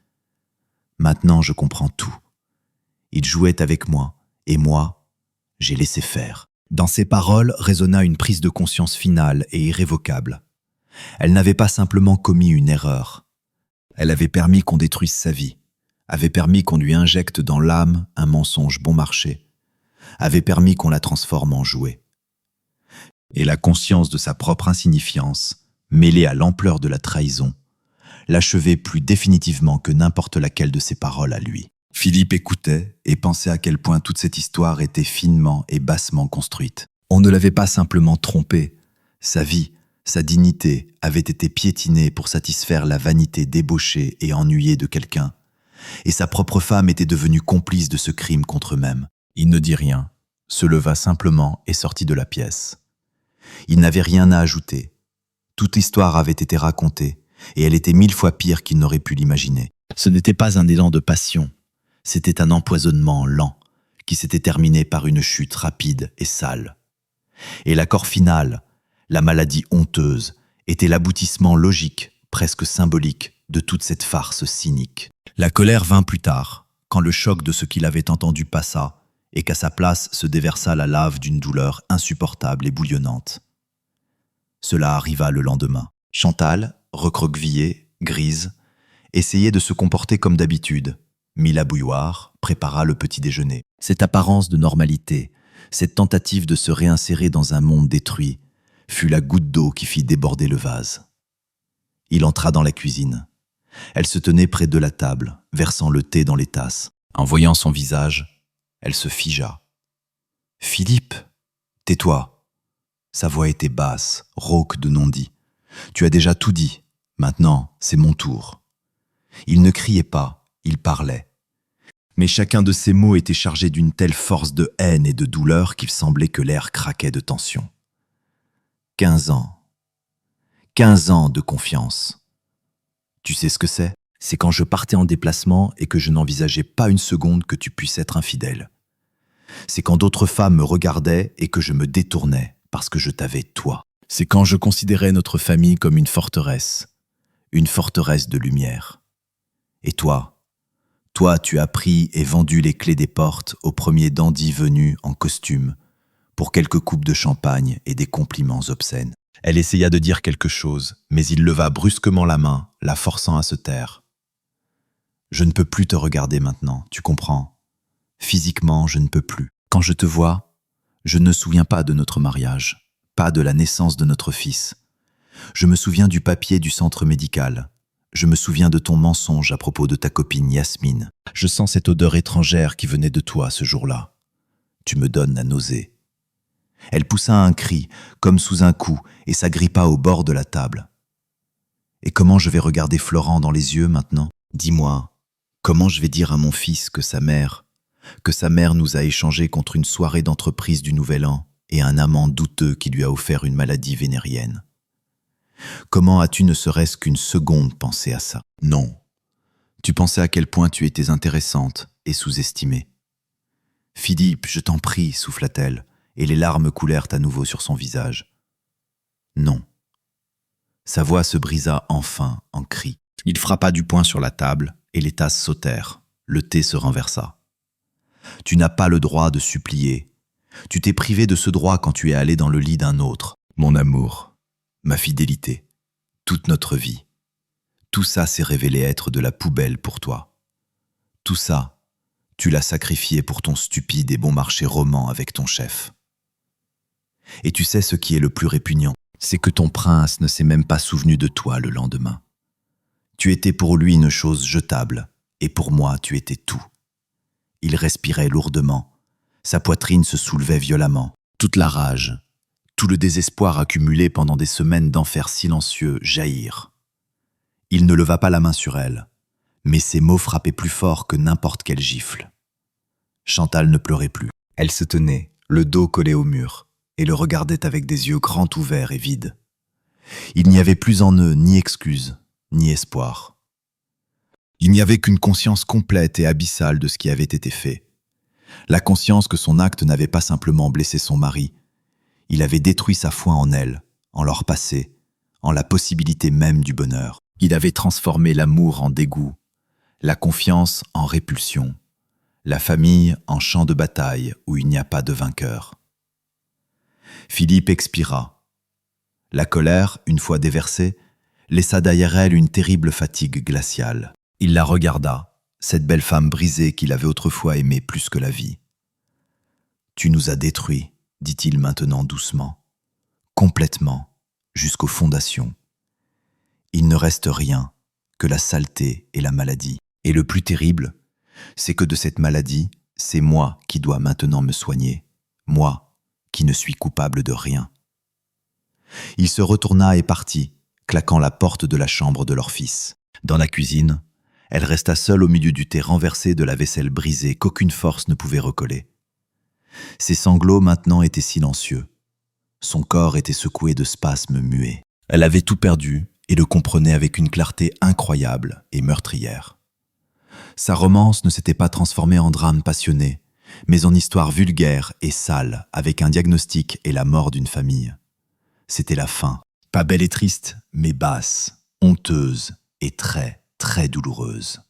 Maintenant, je comprends tout. Il jouait avec moi, et moi, j'ai laissé faire. Dans ses paroles résonna une prise de conscience finale et irrévocable. Elle n'avait pas simplement commis une erreur. Elle avait permis qu'on détruise sa vie, avait permis qu'on lui injecte dans l'âme un mensonge bon marché, avait permis qu'on la transforme en jouet. Et la conscience de sa propre insignifiance, mêlée à l'ampleur de la trahison, l'achevait plus définitivement que n'importe laquelle de ses paroles à lui. Philippe écoutait et pensait à quel point toute cette histoire était finement et bassement construite. On ne l'avait pas simplement trompé. Sa vie, sa dignité avaient été piétinées pour satisfaire la vanité débauchée et ennuyée de quelqu'un. Et sa propre femme était devenue complice de ce crime contre eux-mêmes. Il ne dit rien, se leva simplement et sortit de la pièce. Il n'avait rien à ajouter. Toute l'histoire avait été racontée, et elle était 1000 fois pire qu'il n'aurait pu l'imaginer. Ce n'était pas un élan de passion, c'était un empoisonnement lent, qui s'était terminé par une chute rapide et sale. Et l'accord final, la maladie honteuse, était l'aboutissement logique, presque symbolique, de toute cette farce cynique. La colère vint plus tard, quand le choc de ce qu'il avait entendu passa, et qu'à sa place se déversa la lave d'une douleur insupportable et bouillonnante. Cela arriva le lendemain. Chantal, recroquevillée, grise, essayait de se comporter comme d'habitude, mit la bouilloire, prépara le petit déjeuner. Cette apparence de normalité, cette tentative de se réinsérer dans un monde détruit, fut la goutte d'eau qui fit déborder le vase. Il entra dans la cuisine. Elle se tenait près de la table, versant le thé dans les tasses. En voyant son visage, elle se figea. « Philippe, tais-toi !» Sa voix était basse, rauque de non-dit. « Tu as déjà tout dit. Maintenant, c'est mon tour. » Il ne criait pas, il parlait. Mais chacun de ses mots était chargé d'une telle force de haine et de douleur qu'il semblait que l'air craquait de tension. 15 ans. 15 ans de confiance. Tu sais ce que c'est ? C'est quand je partais en déplacement et que je n'envisageais pas une seconde que tu puisses être infidèle. C'est quand d'autres femmes me regardaient et que je me détournais parce que je t'avais toi. C'est quand je considérais notre famille comme une forteresse de lumière. Et toi, tu as pris et vendu les clés des portes au premier dandy venu en costume pour quelques coupes de champagne et des compliments obscènes. Elle essaya de dire quelque chose, mais il leva brusquement la main, la forçant à se taire. Je ne peux plus te regarder maintenant, tu comprends ? Physiquement, je ne peux plus. Quand je te vois, je ne me souviens pas de notre mariage, pas de la naissance de notre fils. Je me souviens du papier du centre médical. Je me souviens de ton mensonge à propos de ta copine Yasmine. Je sens cette odeur étrangère qui venait de toi ce jour-là. Tu me donnes la nausée. Elle poussa un cri, comme sous un coup, et s'agrippa au bord de la table. Et comment je vais regarder Florent dans les yeux maintenant ? Dis-moi, comment je vais dire à mon fils que sa mère, que sa mère nous a échangé contre une soirée d'entreprise du Nouvel An et un amant douteux qui lui a offert une maladie vénérienne. Comment as-tu ne serait-ce qu'une seconde pensé à ça? Non. Tu pensais à quel point tu étais intéressante et sous-estimée. Philippe, je t'en prie, souffla-t-elle, et les larmes coulèrent à nouveau sur son visage. Non. Sa voix se brisa enfin en cri. Il frappa du poing sur la table et les tasses sautèrent. Le thé se renversa. Tu n'as pas le droit de supplier. Tu t'es privé de ce droit quand tu es allé dans le lit d'un autre. Mon amour, ma fidélité, toute notre vie. Tout ça s'est révélé être de la poubelle pour toi. Tout ça, tu l'as sacrifié pour ton stupide et bon marché roman avec ton chef. Et tu sais ce qui est le plus répugnant, c'est que ton prince ne s'est même pas souvenu de toi le lendemain. Tu étais pour lui une chose jetable, et pour moi tu étais tout. Il respirait lourdement, sa poitrine se soulevait violemment. Toute la rage, tout le désespoir accumulé pendant des semaines d'enfer silencieux jaillirent. Il ne leva pas la main sur elle, mais ses mots frappaient plus fort que n'importe quelle gifle. Chantal ne pleurait plus. Elle se tenait, le dos collé au mur, et le regardait avec des yeux grands ouverts et vides. Il n'y avait plus en eux ni excuse, ni espoir. Il n'y avait qu'une conscience complète et abyssale de ce qui avait été fait. La conscience que son acte n'avait pas simplement blessé son mari, il avait détruit sa foi en elle, en leur passé, en la possibilité même du bonheur. Il avait transformé l'amour en dégoût, la confiance en répulsion, la famille en champ de bataille où il n'y a pas de vainqueur. Philippe expira. La colère, une fois déversée, laissa derrière elle une terrible fatigue glaciale. Il la regarda, cette belle femme brisée qu'il avait autrefois aimée plus que la vie. « Tu nous as détruits, dit-il maintenant doucement, complètement, jusqu'aux fondations. Il ne reste rien que la saleté et la maladie. Et le plus terrible, c'est que de cette maladie, c'est moi qui dois maintenant me soigner, moi qui ne suis coupable de rien. » Il se retourna et partit, claquant la porte de la chambre de leur fils. Dans la cuisine, elle resta seule au milieu du thé renversé, de la vaisselle brisée qu'aucune force ne pouvait recoller. Ses sanglots maintenant étaient silencieux. Son corps était secoué de spasmes muets. Elle avait tout perdu et le comprenait avec une clarté incroyable et meurtrière. Sa romance ne s'était pas transformée en drame passionné, mais en histoire vulgaire et sale, avec un diagnostic et la mort d'une famille. C'était la fin, pas belle et triste, mais basse, honteuse et très, très douloureuse.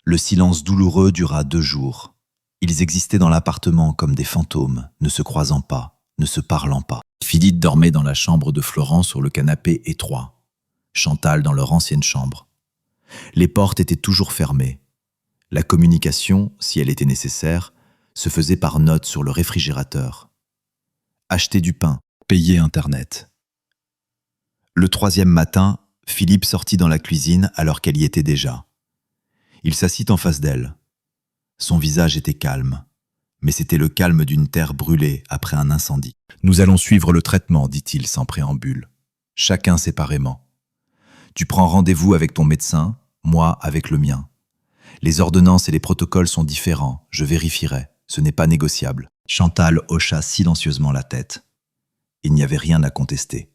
Le silence douloureux dura 2 jours. Ils existaient dans l'appartement comme des fantômes, ne se croisant pas, ne se parlant pas. Philippe dormait dans la chambre de Florent sur le canapé étroit. Chantal dans leur ancienne chambre. Les portes étaient toujours fermées. La communication, si elle était nécessaire, se faisait par note sur le réfrigérateur. Acheter du pain, payer Internet. Le 3e matin, Philippe sortit dans la cuisine alors qu'elle y était déjà. Il s'assit en face d'elle. Son visage était calme, mais c'était le calme d'une terre brûlée après un incendie. « Nous allons suivre le traitement, dit-il sans préambule. Chacun séparément. Tu prends rendez-vous avec ton médecin, moi avec le mien. Les ordonnances et les protocoles sont différents, je vérifierai, ce n'est pas négociable. » Chantal hocha silencieusement la tête. Il n'y avait rien à contester.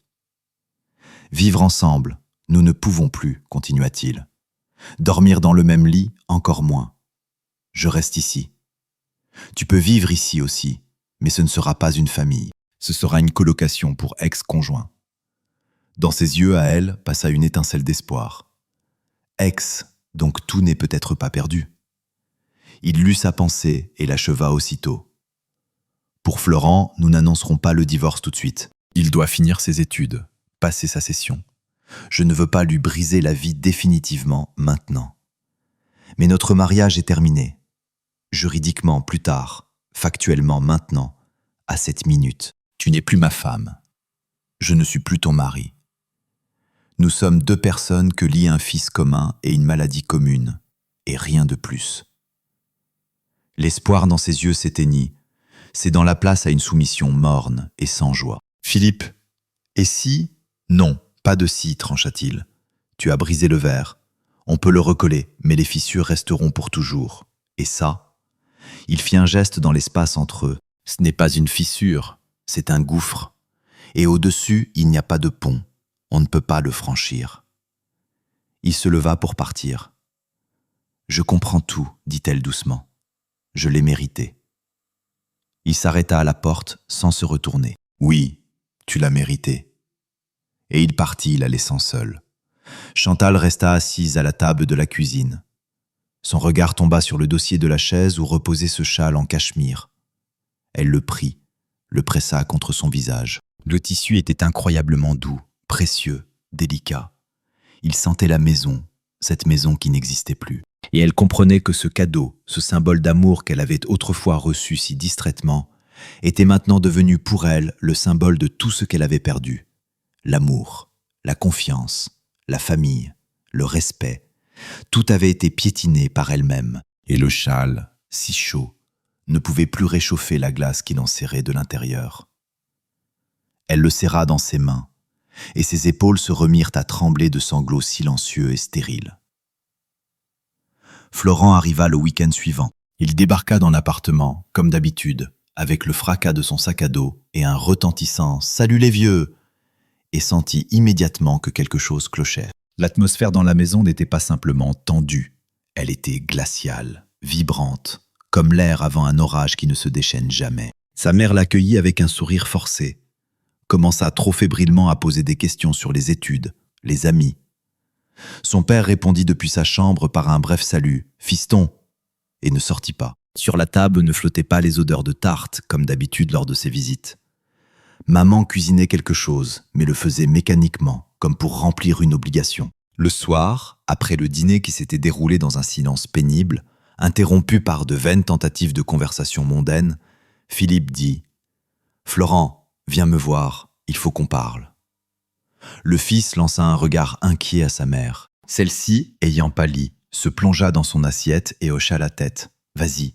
« Vivre ensemble, nous ne pouvons plus, continua-t-il. Dormir dans le même lit, encore moins. Je reste ici. Tu peux vivre ici aussi, mais ce ne sera pas une famille. Ce sera une colocation pour ex-conjoints. » Dans ses yeux à elle passa une étincelle d'espoir. Ex, donc tout n'est peut-être pas perdu. Il lut sa pensée et l'acheva aussitôt. Pour Florent, nous n'annoncerons pas le divorce tout de suite. Il doit finir ses études, passer sa session. Je ne veux pas lui briser la vie définitivement maintenant. Mais notre mariage est terminé. Juridiquement plus tard, factuellement maintenant, à cette minute. Tu n'es plus ma femme. Je ne suis plus ton mari. Nous sommes 2 personnes que lient un fils commun et une maladie commune, et rien de plus. L'espoir dans ses yeux s'éteignit, cédant la place à une soumission morne et sans joie. « Philippe, et si ?»« Non, pas de si, trancha-t-il. Tu as brisé le verre. On peut le recoller, mais les fissures resteront pour toujours. Et ça, Il fit un geste dans l'espace entre eux. Ce n'est pas une fissure, c'est un gouffre. Et au-dessus, il n'y a pas de pont. On ne peut pas le franchir. Il se leva pour partir. « Je comprends tout, dit-elle doucement. Je l'ai mérité. » Il s'arrêta à la porte sans se retourner. « Oui, tu l'as mérité. » Et il partit, la laissant seule. Chantal resta assise à la table de la cuisine. Son regard tomba sur le dossier de la chaise où reposait ce châle en cachemire. Elle le prit, le pressa contre son visage. Le tissu était incroyablement doux, précieux, délicat. Il sentait la maison, cette maison qui n'existait plus. Et elle comprenait que ce cadeau, ce symbole d'amour qu'elle avait autrefois reçu si distraitement, était maintenant devenu pour elle le symbole de tout ce qu'elle avait perdu. L'amour, la confiance, la famille, le respect, tout avait été piétiné par elle-même. Et le châle, si chaud, ne pouvait plus réchauffer la glace qui l'enserrait de l'intérieur. Elle le serra dans ses mains, et ses épaules se remirent à trembler de sanglots silencieux et stériles. Florent arriva le week-end suivant. Il débarqua dans l'appartement, comme d'habitude, avec le fracas de son sac à dos et un retentissant « Salut les vieux !» et sentit immédiatement que quelque chose clochait. L'atmosphère dans la maison n'était pas simplement tendue, elle était glaciale, vibrante, comme l'air avant un orage qui ne se déchaîne jamais. Sa mère l'accueillit avec un sourire forcé, commença trop fébrilement à poser des questions sur les études, les amis. Son père répondit depuis sa chambre par un bref salut « Fiston !» et ne sortit pas. Sur la table ne flottaient pas les odeurs de tarte, comme d'habitude lors de ses visites. Maman cuisinait quelque chose, mais le faisait mécaniquement, comme pour remplir une obligation. Le soir, après le dîner qui s'était déroulé dans un silence pénible, interrompu par de vaines tentatives de conversation mondaine, Philippe dit « Florent, viens me voir, il faut qu'on parle. » Le fils lança un regard inquiet à sa mère. Celle-ci, ayant pâli, se plongea dans son assiette et hocha la tête. « Vas-y. »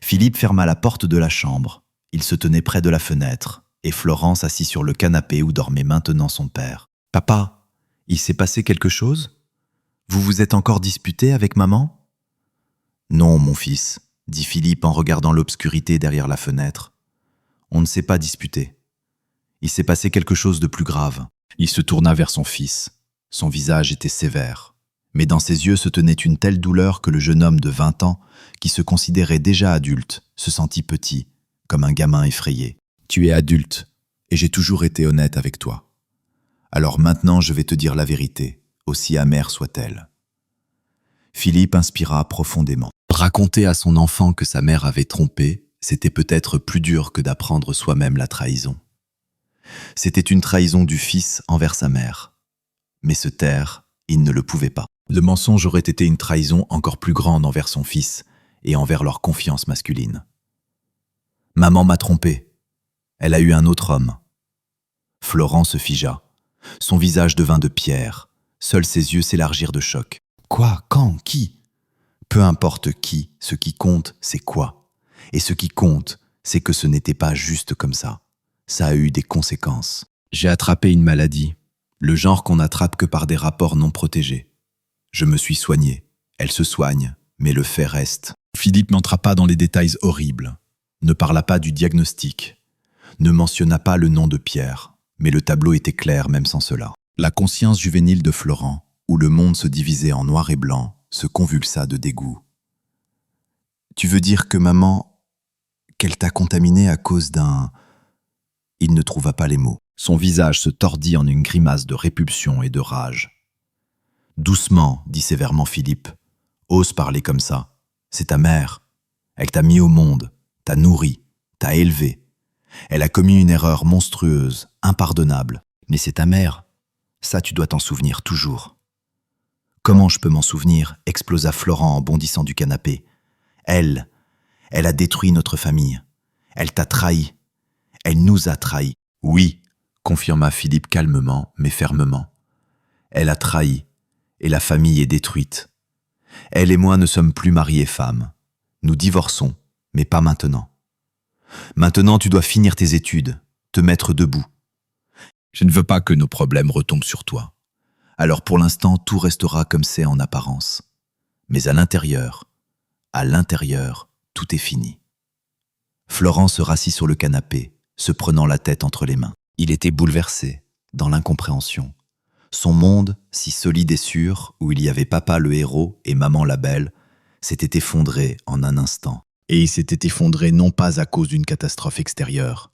Philippe ferma la porte de la chambre. Il se tenait près de la fenêtre, et Florent s'assit sur le canapé où dormait maintenant son père. « Papa, il s'est passé quelque chose ? Vous vous êtes encore disputé avec maman ?»« Non, mon fils, » dit Philippe en regardant l'obscurité derrière la fenêtre. « On ne s'est pas disputé. Il s'est passé quelque chose de plus grave. » Il se tourna vers son fils. Son visage était sévère, mais dans ses yeux se tenait une telle douleur que le jeune homme de 20 ans, qui se considérait déjà adulte, se sentit petit, comme un gamin effrayé. « Tu es adulte, et j'ai toujours été honnête avec toi. Alors maintenant je vais te dire la vérité, aussi amère soit-elle. » Philippe inspira profondément. Raconter à son enfant que sa mère avait trompé, c'était peut-être plus dur que d'apprendre soi-même la trahison. C'était une trahison du fils envers sa mère. Mais se taire, il ne le pouvait pas. Le mensonge aurait été une trahison encore plus grande envers son fils et envers leur confiance masculine. « Maman m'a trompé. Elle a eu un autre homme. » Florent se figea. Son visage devint de pierre. Seuls ses yeux s'élargirent de choc. « Quoi ? Quand ? Qui ? » Peu importe qui, ce qui compte, c'est quoi. Et ce qui compte, c'est que ce n'était pas juste comme ça. Ça a eu des conséquences. J'ai attrapé une maladie, le genre qu'on n'attrape que par des rapports non protégés. Je me suis soigné. Elle se soigne, mais le fait reste. Philippe n'entra pas dans les détails horribles, ne parla pas du diagnostic, ne mentionna pas le nom de Pierre, mais le tableau était clair même sans cela. La conscience juvénile de Florent, où le monde se divisait en noir et blanc, se convulsa de dégoût. « Tu veux dire que maman, qu'elle t'a contaminé à cause d'un... » Il ne trouva pas les mots. Son visage se tordit en une grimace de répulsion et de rage. « Doucement, dit sévèrement Philippe. Ose parler comme ça. C'est ta mère. Elle t'a mis au monde, t'a nourri, t'a élevé. Elle a commis une erreur monstrueuse, impardonnable. Mais c'est ta mère. Ça, tu dois t'en souvenir toujours. » « Comment je peux m'en souvenir ?» explosa Florent en bondissant du canapé. « Elle a détruit notre famille. Elle t'a trahi. Elle nous a trahis. »« Oui, » confirma Philippe calmement, mais fermement. « Elle a trahi, et la famille est détruite. Elle et moi ne sommes plus mari et femme. Nous divorçons, mais pas maintenant. Maintenant, tu dois finir tes études, te mettre debout. Je ne veux pas que nos problèmes retombent sur toi. Alors pour l'instant, tout restera comme c'est en apparence. Mais à l'intérieur, tout est fini. Florent se rassit sur le canapé, se prenant la tête entre les mains. Il était bouleversé, dans l'incompréhension. Son monde, si solide et sûr, où il y avait papa le héros et maman la belle, s'était effondré en un instant. Et il s'était effondré non pas à cause d'une catastrophe extérieure,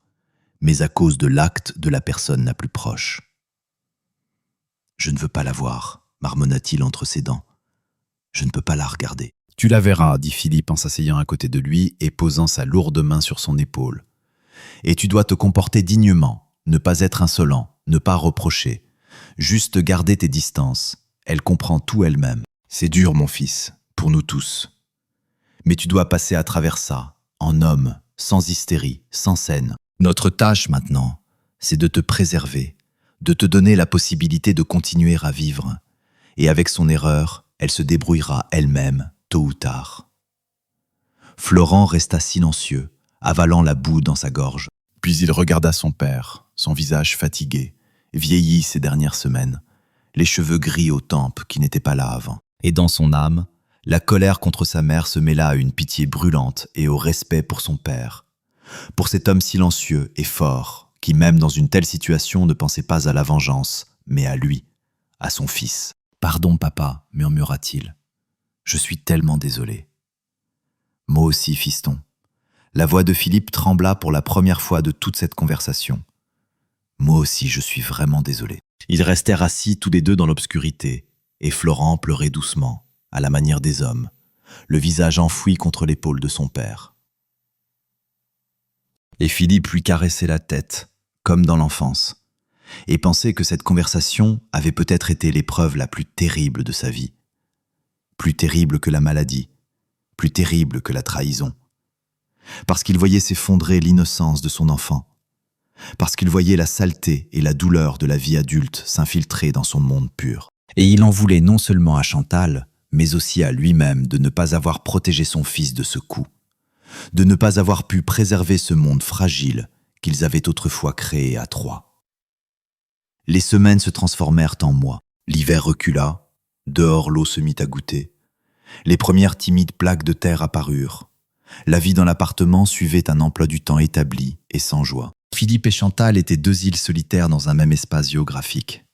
mais à cause de l'acte de la personne la plus proche. « Je ne veux pas la voir », marmonna-t-il entre ses dents. « Je ne peux pas la regarder. »« Tu la verras », dit Philippe en s'asseyant à côté de lui et posant sa lourde main sur son épaule. « Et tu dois te comporter dignement, ne pas être insolent, ne pas reprocher. Juste garder tes distances. Elle comprend tout elle-même. C'est dur, mon fils, pour nous tous. Mais tu dois passer à travers ça, en homme, sans hystérie, sans scène. Notre tâche maintenant, c'est de te préserver, de te donner la possibilité de continuer à vivre. Et avec son erreur, elle se débrouillera elle-même, tôt ou tard. » Florent resta silencieux, avalant la boue dans sa gorge. Puis il regarda son père, son visage fatigué, vieilli ces dernières semaines, les cheveux gris aux tempes qui n'étaient pas là avant. Et dans son âme, la colère contre sa mère se mêla à une pitié brûlante et au respect pour son père. Pour cet homme silencieux et fort, qui même dans une telle situation ne pensait pas à la vengeance, mais à lui, à son fils. « Pardon, papa, » murmura-t-il. « Je suis tellement désolé. »« Moi aussi, fiston. » La voix de Philippe trembla pour la première fois de toute cette conversation. « Moi aussi, je suis vraiment désolé. » Ils restèrent assis tous les deux dans l'obscurité, et Florent pleurait doucement, à la manière des hommes, le visage enfoui contre l'épaule de son père. Et Philippe lui caressait la tête, comme dans l'enfance, et pensait que cette conversation avait peut-être été l'épreuve la plus terrible de sa vie. Plus terrible que la maladie, plus terrible que la trahison. Parce qu'il voyait s'effondrer l'innocence de son enfant, parce qu'il voyait la saleté et la douleur de la vie adulte s'infiltrer dans son monde pur. Et il en voulait non seulement à Chantal, mais aussi à lui-même de ne pas avoir protégé son fils de ce coup, de ne pas avoir pu préserver ce monde fragile qu'ils avaient autrefois créé à trois. Les semaines se transformèrent en mois. L'hiver recula, dehors l'eau se mit à goûter. Les premières timides plaques de terre apparurent. La vie dans l'appartement suivait un emploi du temps établi et sans joie. Philippe et Chantal étaient deux îles solitaires dans un même espace géographique.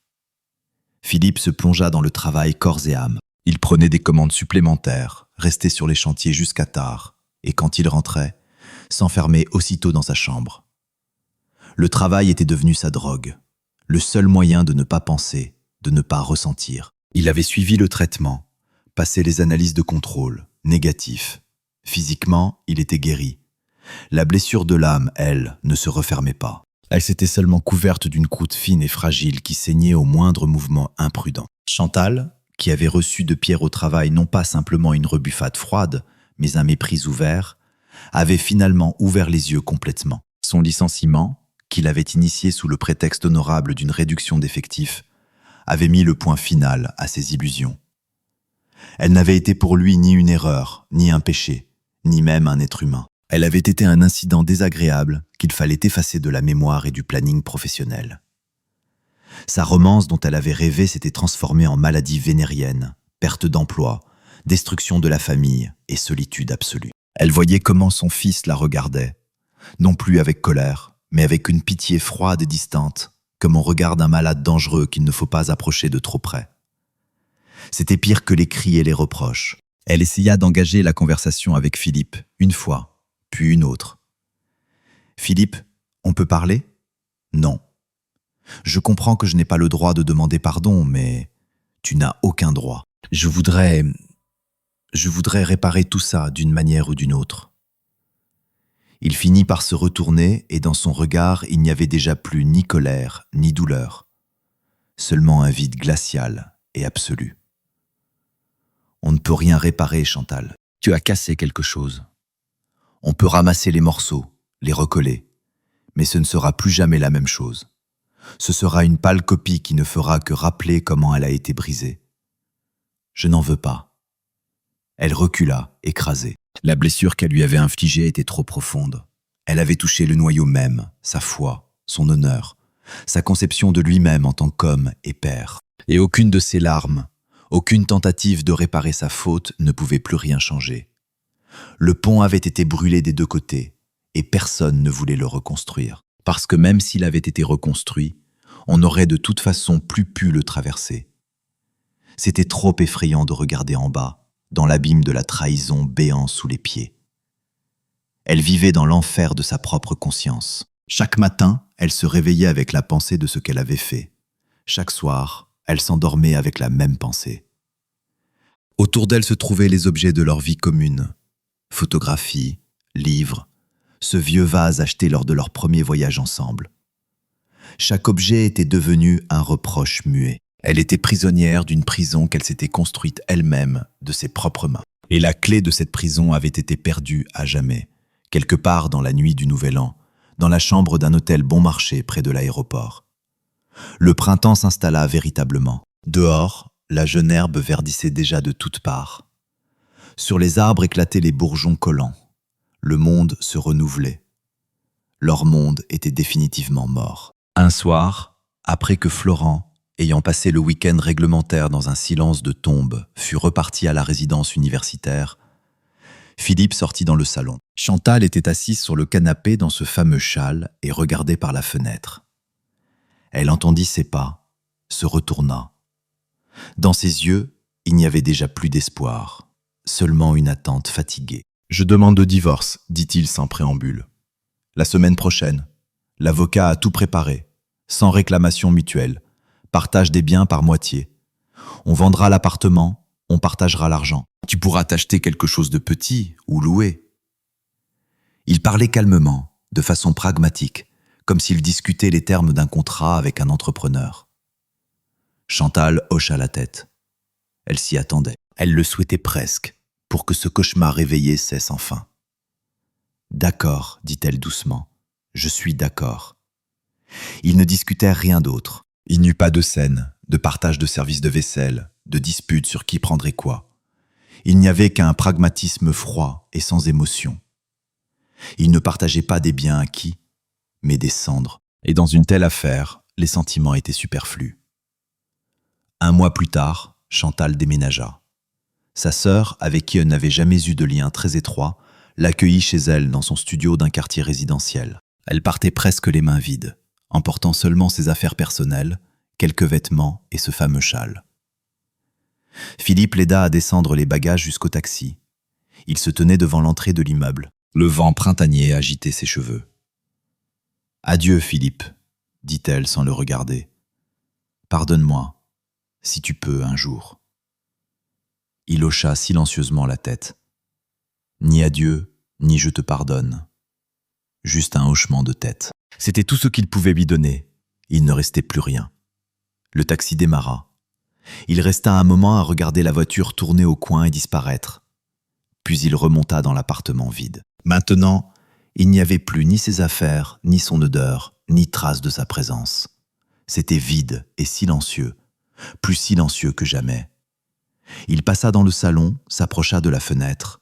Philippe se plongea dans le travail corps et âme. Il prenait des commandes supplémentaires, restait sur les chantiers jusqu'à tard, et quand il rentrait, s'enfermait aussitôt dans sa chambre. Le travail était devenu sa drogue, le seul moyen de ne pas penser, de ne pas ressentir. Il avait suivi le traitement, passé les analyses de contrôle, négatif. Physiquement, il était guéri. La blessure de l'âme, elle, ne se refermait pas. Elle s'était seulement couverte d'une croûte fine et fragile qui saignait au moindre mouvement imprudent. Chantal, qui avait reçu de Pierre au travail non pas simplement une rebuffade froide, mais un mépris ouvert, avait finalement ouvert les yeux complètement. Son licenciement, qu'il avait initié sous le prétexte honorable d'une réduction d'effectifs, avait mis le point final à ses illusions. Elle n'avait été pour lui ni une erreur, ni un péché, ni même un être humain. Elle avait été un incident désagréable qu'il fallait effacer de la mémoire et du planning professionnel. Sa romance dont elle avait rêvé s'était transformée en maladie vénérienne, perte d'emploi, destruction de la famille et solitude absolue. Elle voyait comment son fils la regardait, non plus avec colère, mais avec une pitié froide et distante, comme on regarde un malade dangereux qu'il ne faut pas approcher de trop près. C'était pire que les cris et les reproches. Elle essaya d'engager la conversation avec Philippe, une fois, puis une autre. « Philippe, on peut parler ? » ?»« Non. Je comprends que je n'ai pas le droit de demander pardon, mais tu n'as aucun droit. Je voudrais réparer tout ça d'une manière ou d'une autre. » Il finit par se retourner et dans son regard, il n'y avait déjà plus ni colère, ni douleur. Seulement un vide glacial et absolu. « On ne peut rien réparer, Chantal. Tu as cassé quelque chose. On peut ramasser les morceaux, les recoller, mais ce ne sera plus jamais la même chose. Ce sera une pâle copie qui ne fera que rappeler comment elle a été brisée. Je n'en veux pas. » Elle recula, écrasée. La blessure qu'elle lui avait infligée était trop profonde. Elle avait touché le noyau même, sa foi, son honneur, sa conception de lui-même en tant qu'homme et père. Et aucune de ses larmes, aucune tentative de réparer sa faute ne pouvait plus rien changer. Le pont avait été brûlé des deux côtés, et personne ne voulait le reconstruire. Parce que même s'il avait été reconstruit, on n'aurait de toute façon plus pu le traverser. C'était trop effrayant de regarder en bas, dans l'abîme de la trahison béant sous les pieds. Elle vivait dans l'enfer de sa propre conscience. Chaque matin, elle se réveillait avec la pensée de ce qu'elle avait fait. Chaque soir, elle s'endormait avec la même pensée. Autour d'elle se trouvaient les objets de leur vie commune. Photographies, livres, ce vieux vase acheté lors de leur premier voyage ensemble. Chaque objet était devenu un reproche muet. Elle était prisonnière d'une prison qu'elle s'était construite elle-même de ses propres mains. Et la clé de cette prison avait été perdue à jamais, quelque part dans la nuit du Nouvel An, dans la chambre d'un hôtel bon marché près de l'aéroport. Le printemps s'installa véritablement. Dehors, la jeune herbe verdissait déjà de toutes parts. Sur les arbres éclataient les bourgeons collants. Le monde se renouvelait. Leur monde était définitivement mort. Un soir, après que Florent, ayant passé le week-end réglementaire dans un silence de tombe, fut reparti à la résidence universitaire, Philippe sortit dans le salon. Chantal était assise sur le canapé dans ce fameux châle et regardait par la fenêtre. Elle entendit ses pas, se retourna. Dans ses yeux, il n'y avait déjà plus d'espoir, seulement une attente fatiguée. « Je demande le divorce », dit-il sans préambule. « La semaine prochaine, l'avocat a tout préparé, sans réclamation mutuelle, partage des biens par moitié. On vendra l'appartement, on partagera l'argent. Tu pourras t'acheter quelque chose de petit ou louer. » Il parlait calmement, de façon pragmatique, comme s'il discutait les termes d'un contrat avec un entrepreneur. Chantal hocha la tête. Elle s'y attendait. Elle le souhaitait presque, pour que ce cauchemar réveillé cesse enfin. « D'accord, dit-elle doucement, je suis d'accord. » Ils ne discutèrent rien d'autre. Il n'y eut pas de scène, de partage de services de vaisselle, de dispute sur qui prendrait quoi. Il n'y avait qu'un pragmatisme froid et sans émotion. Ils ne partageaient pas des biens acquis, mais des cendres. Et dans une telle affaire, les sentiments étaient superflus. Un mois plus tard, Chantal déménagea. Sa sœur, avec qui elle n'avait jamais eu de lien très étroit, l'accueillit chez elle dans son studio d'un quartier résidentiel. Elle partait presque les mains vides, emportant seulement ses affaires personnelles, quelques vêtements et ce fameux châle. Philippe l'aida à descendre les bagages jusqu'au taxi. Il se tenait devant l'entrée de l'immeuble. Le vent printanier agitait ses cheveux. « Adieu, Philippe, » dit-elle sans le regarder. « Pardonne-moi, si tu peux, un jour. » Il hocha silencieusement la tête. Ni adieu, ni je te pardonne. Juste un hochement de tête. C'était tout ce qu'il pouvait lui donner. Il ne restait plus rien. Le taxi démarra. Il resta un moment à regarder la voiture tourner au coin et disparaître. Puis il remonta dans l'appartement vide. Maintenant, il n'y avait plus ni ses affaires, ni son odeur, ni trace de sa présence. C'était vide et silencieux, plus silencieux que jamais. Il passa dans le salon, s'approcha de la fenêtre.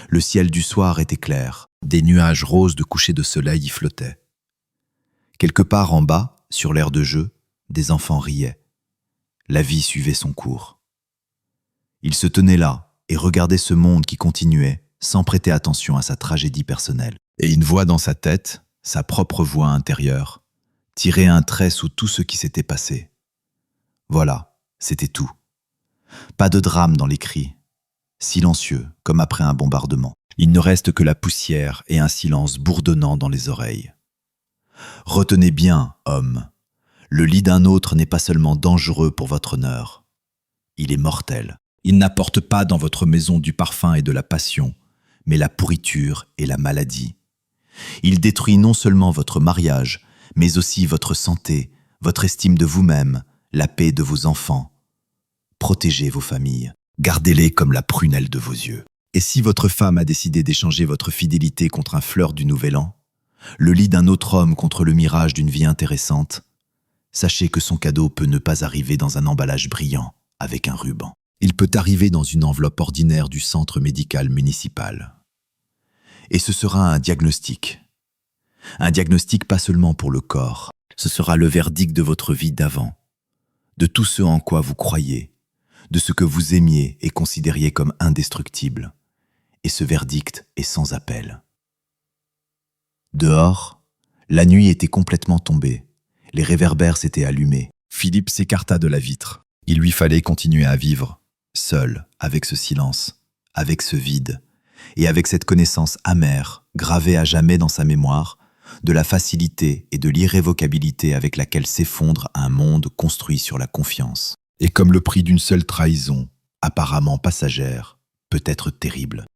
Le ciel du soir était clair. Des nuages roses de coucher de soleil y flottaient. Quelque part en bas, sur l'aire de jeu, des enfants riaient. La vie suivait son cours. Il se tenait là et regardait ce monde qui continuait, sans prêter attention à sa tragédie personnelle. Et une voix dans sa tête, sa propre voix intérieure, tirait un trait sous tout ce qui s'était passé. Voilà, c'était tout. Pas de drame dans les cris. Silencieux, comme après un bombardement. Il ne reste que la poussière et un silence bourdonnant dans les oreilles. Retenez bien, homme, le lit d'un autre n'est pas seulement dangereux pour votre honneur. Il est mortel. Il n'apporte pas dans votre maison du parfum et de la passion, mais la pourriture et la maladie. Il détruit non seulement votre mariage, mais aussi votre santé, votre estime de vous-même, la paix de vos enfants. Protégez vos familles. Gardez-les comme la prunelle de vos yeux. Et si votre femme a décidé d'échanger votre fidélité contre un flirt du Nouvel An, le lit d'un autre homme contre le mirage d'une vie intéressante, sachez que son cadeau peut ne pas arriver dans un emballage brillant avec un ruban. Il peut arriver dans une enveloppe ordinaire du centre médical municipal. Et ce sera un diagnostic. Un diagnostic pas seulement pour le corps, ce sera le verdict de votre vie d'avant, de tout ce en quoi vous croyez, de ce que vous aimiez et considériez comme indestructible, et ce verdict est sans appel. Dehors, la nuit était complètement tombée. Les réverbères s'étaient allumés. Philippe s'écarta de la vitre. Il lui fallait continuer à vivre, seul, avec ce silence, avec ce vide, et avec cette connaissance amère, gravée à jamais dans sa mémoire, de la facilité et de l'irrévocabilité avec laquelle s'effondre un monde construit sur la confiance. Et comme le prix d'une seule trahison, apparemment passagère, peut être terrible.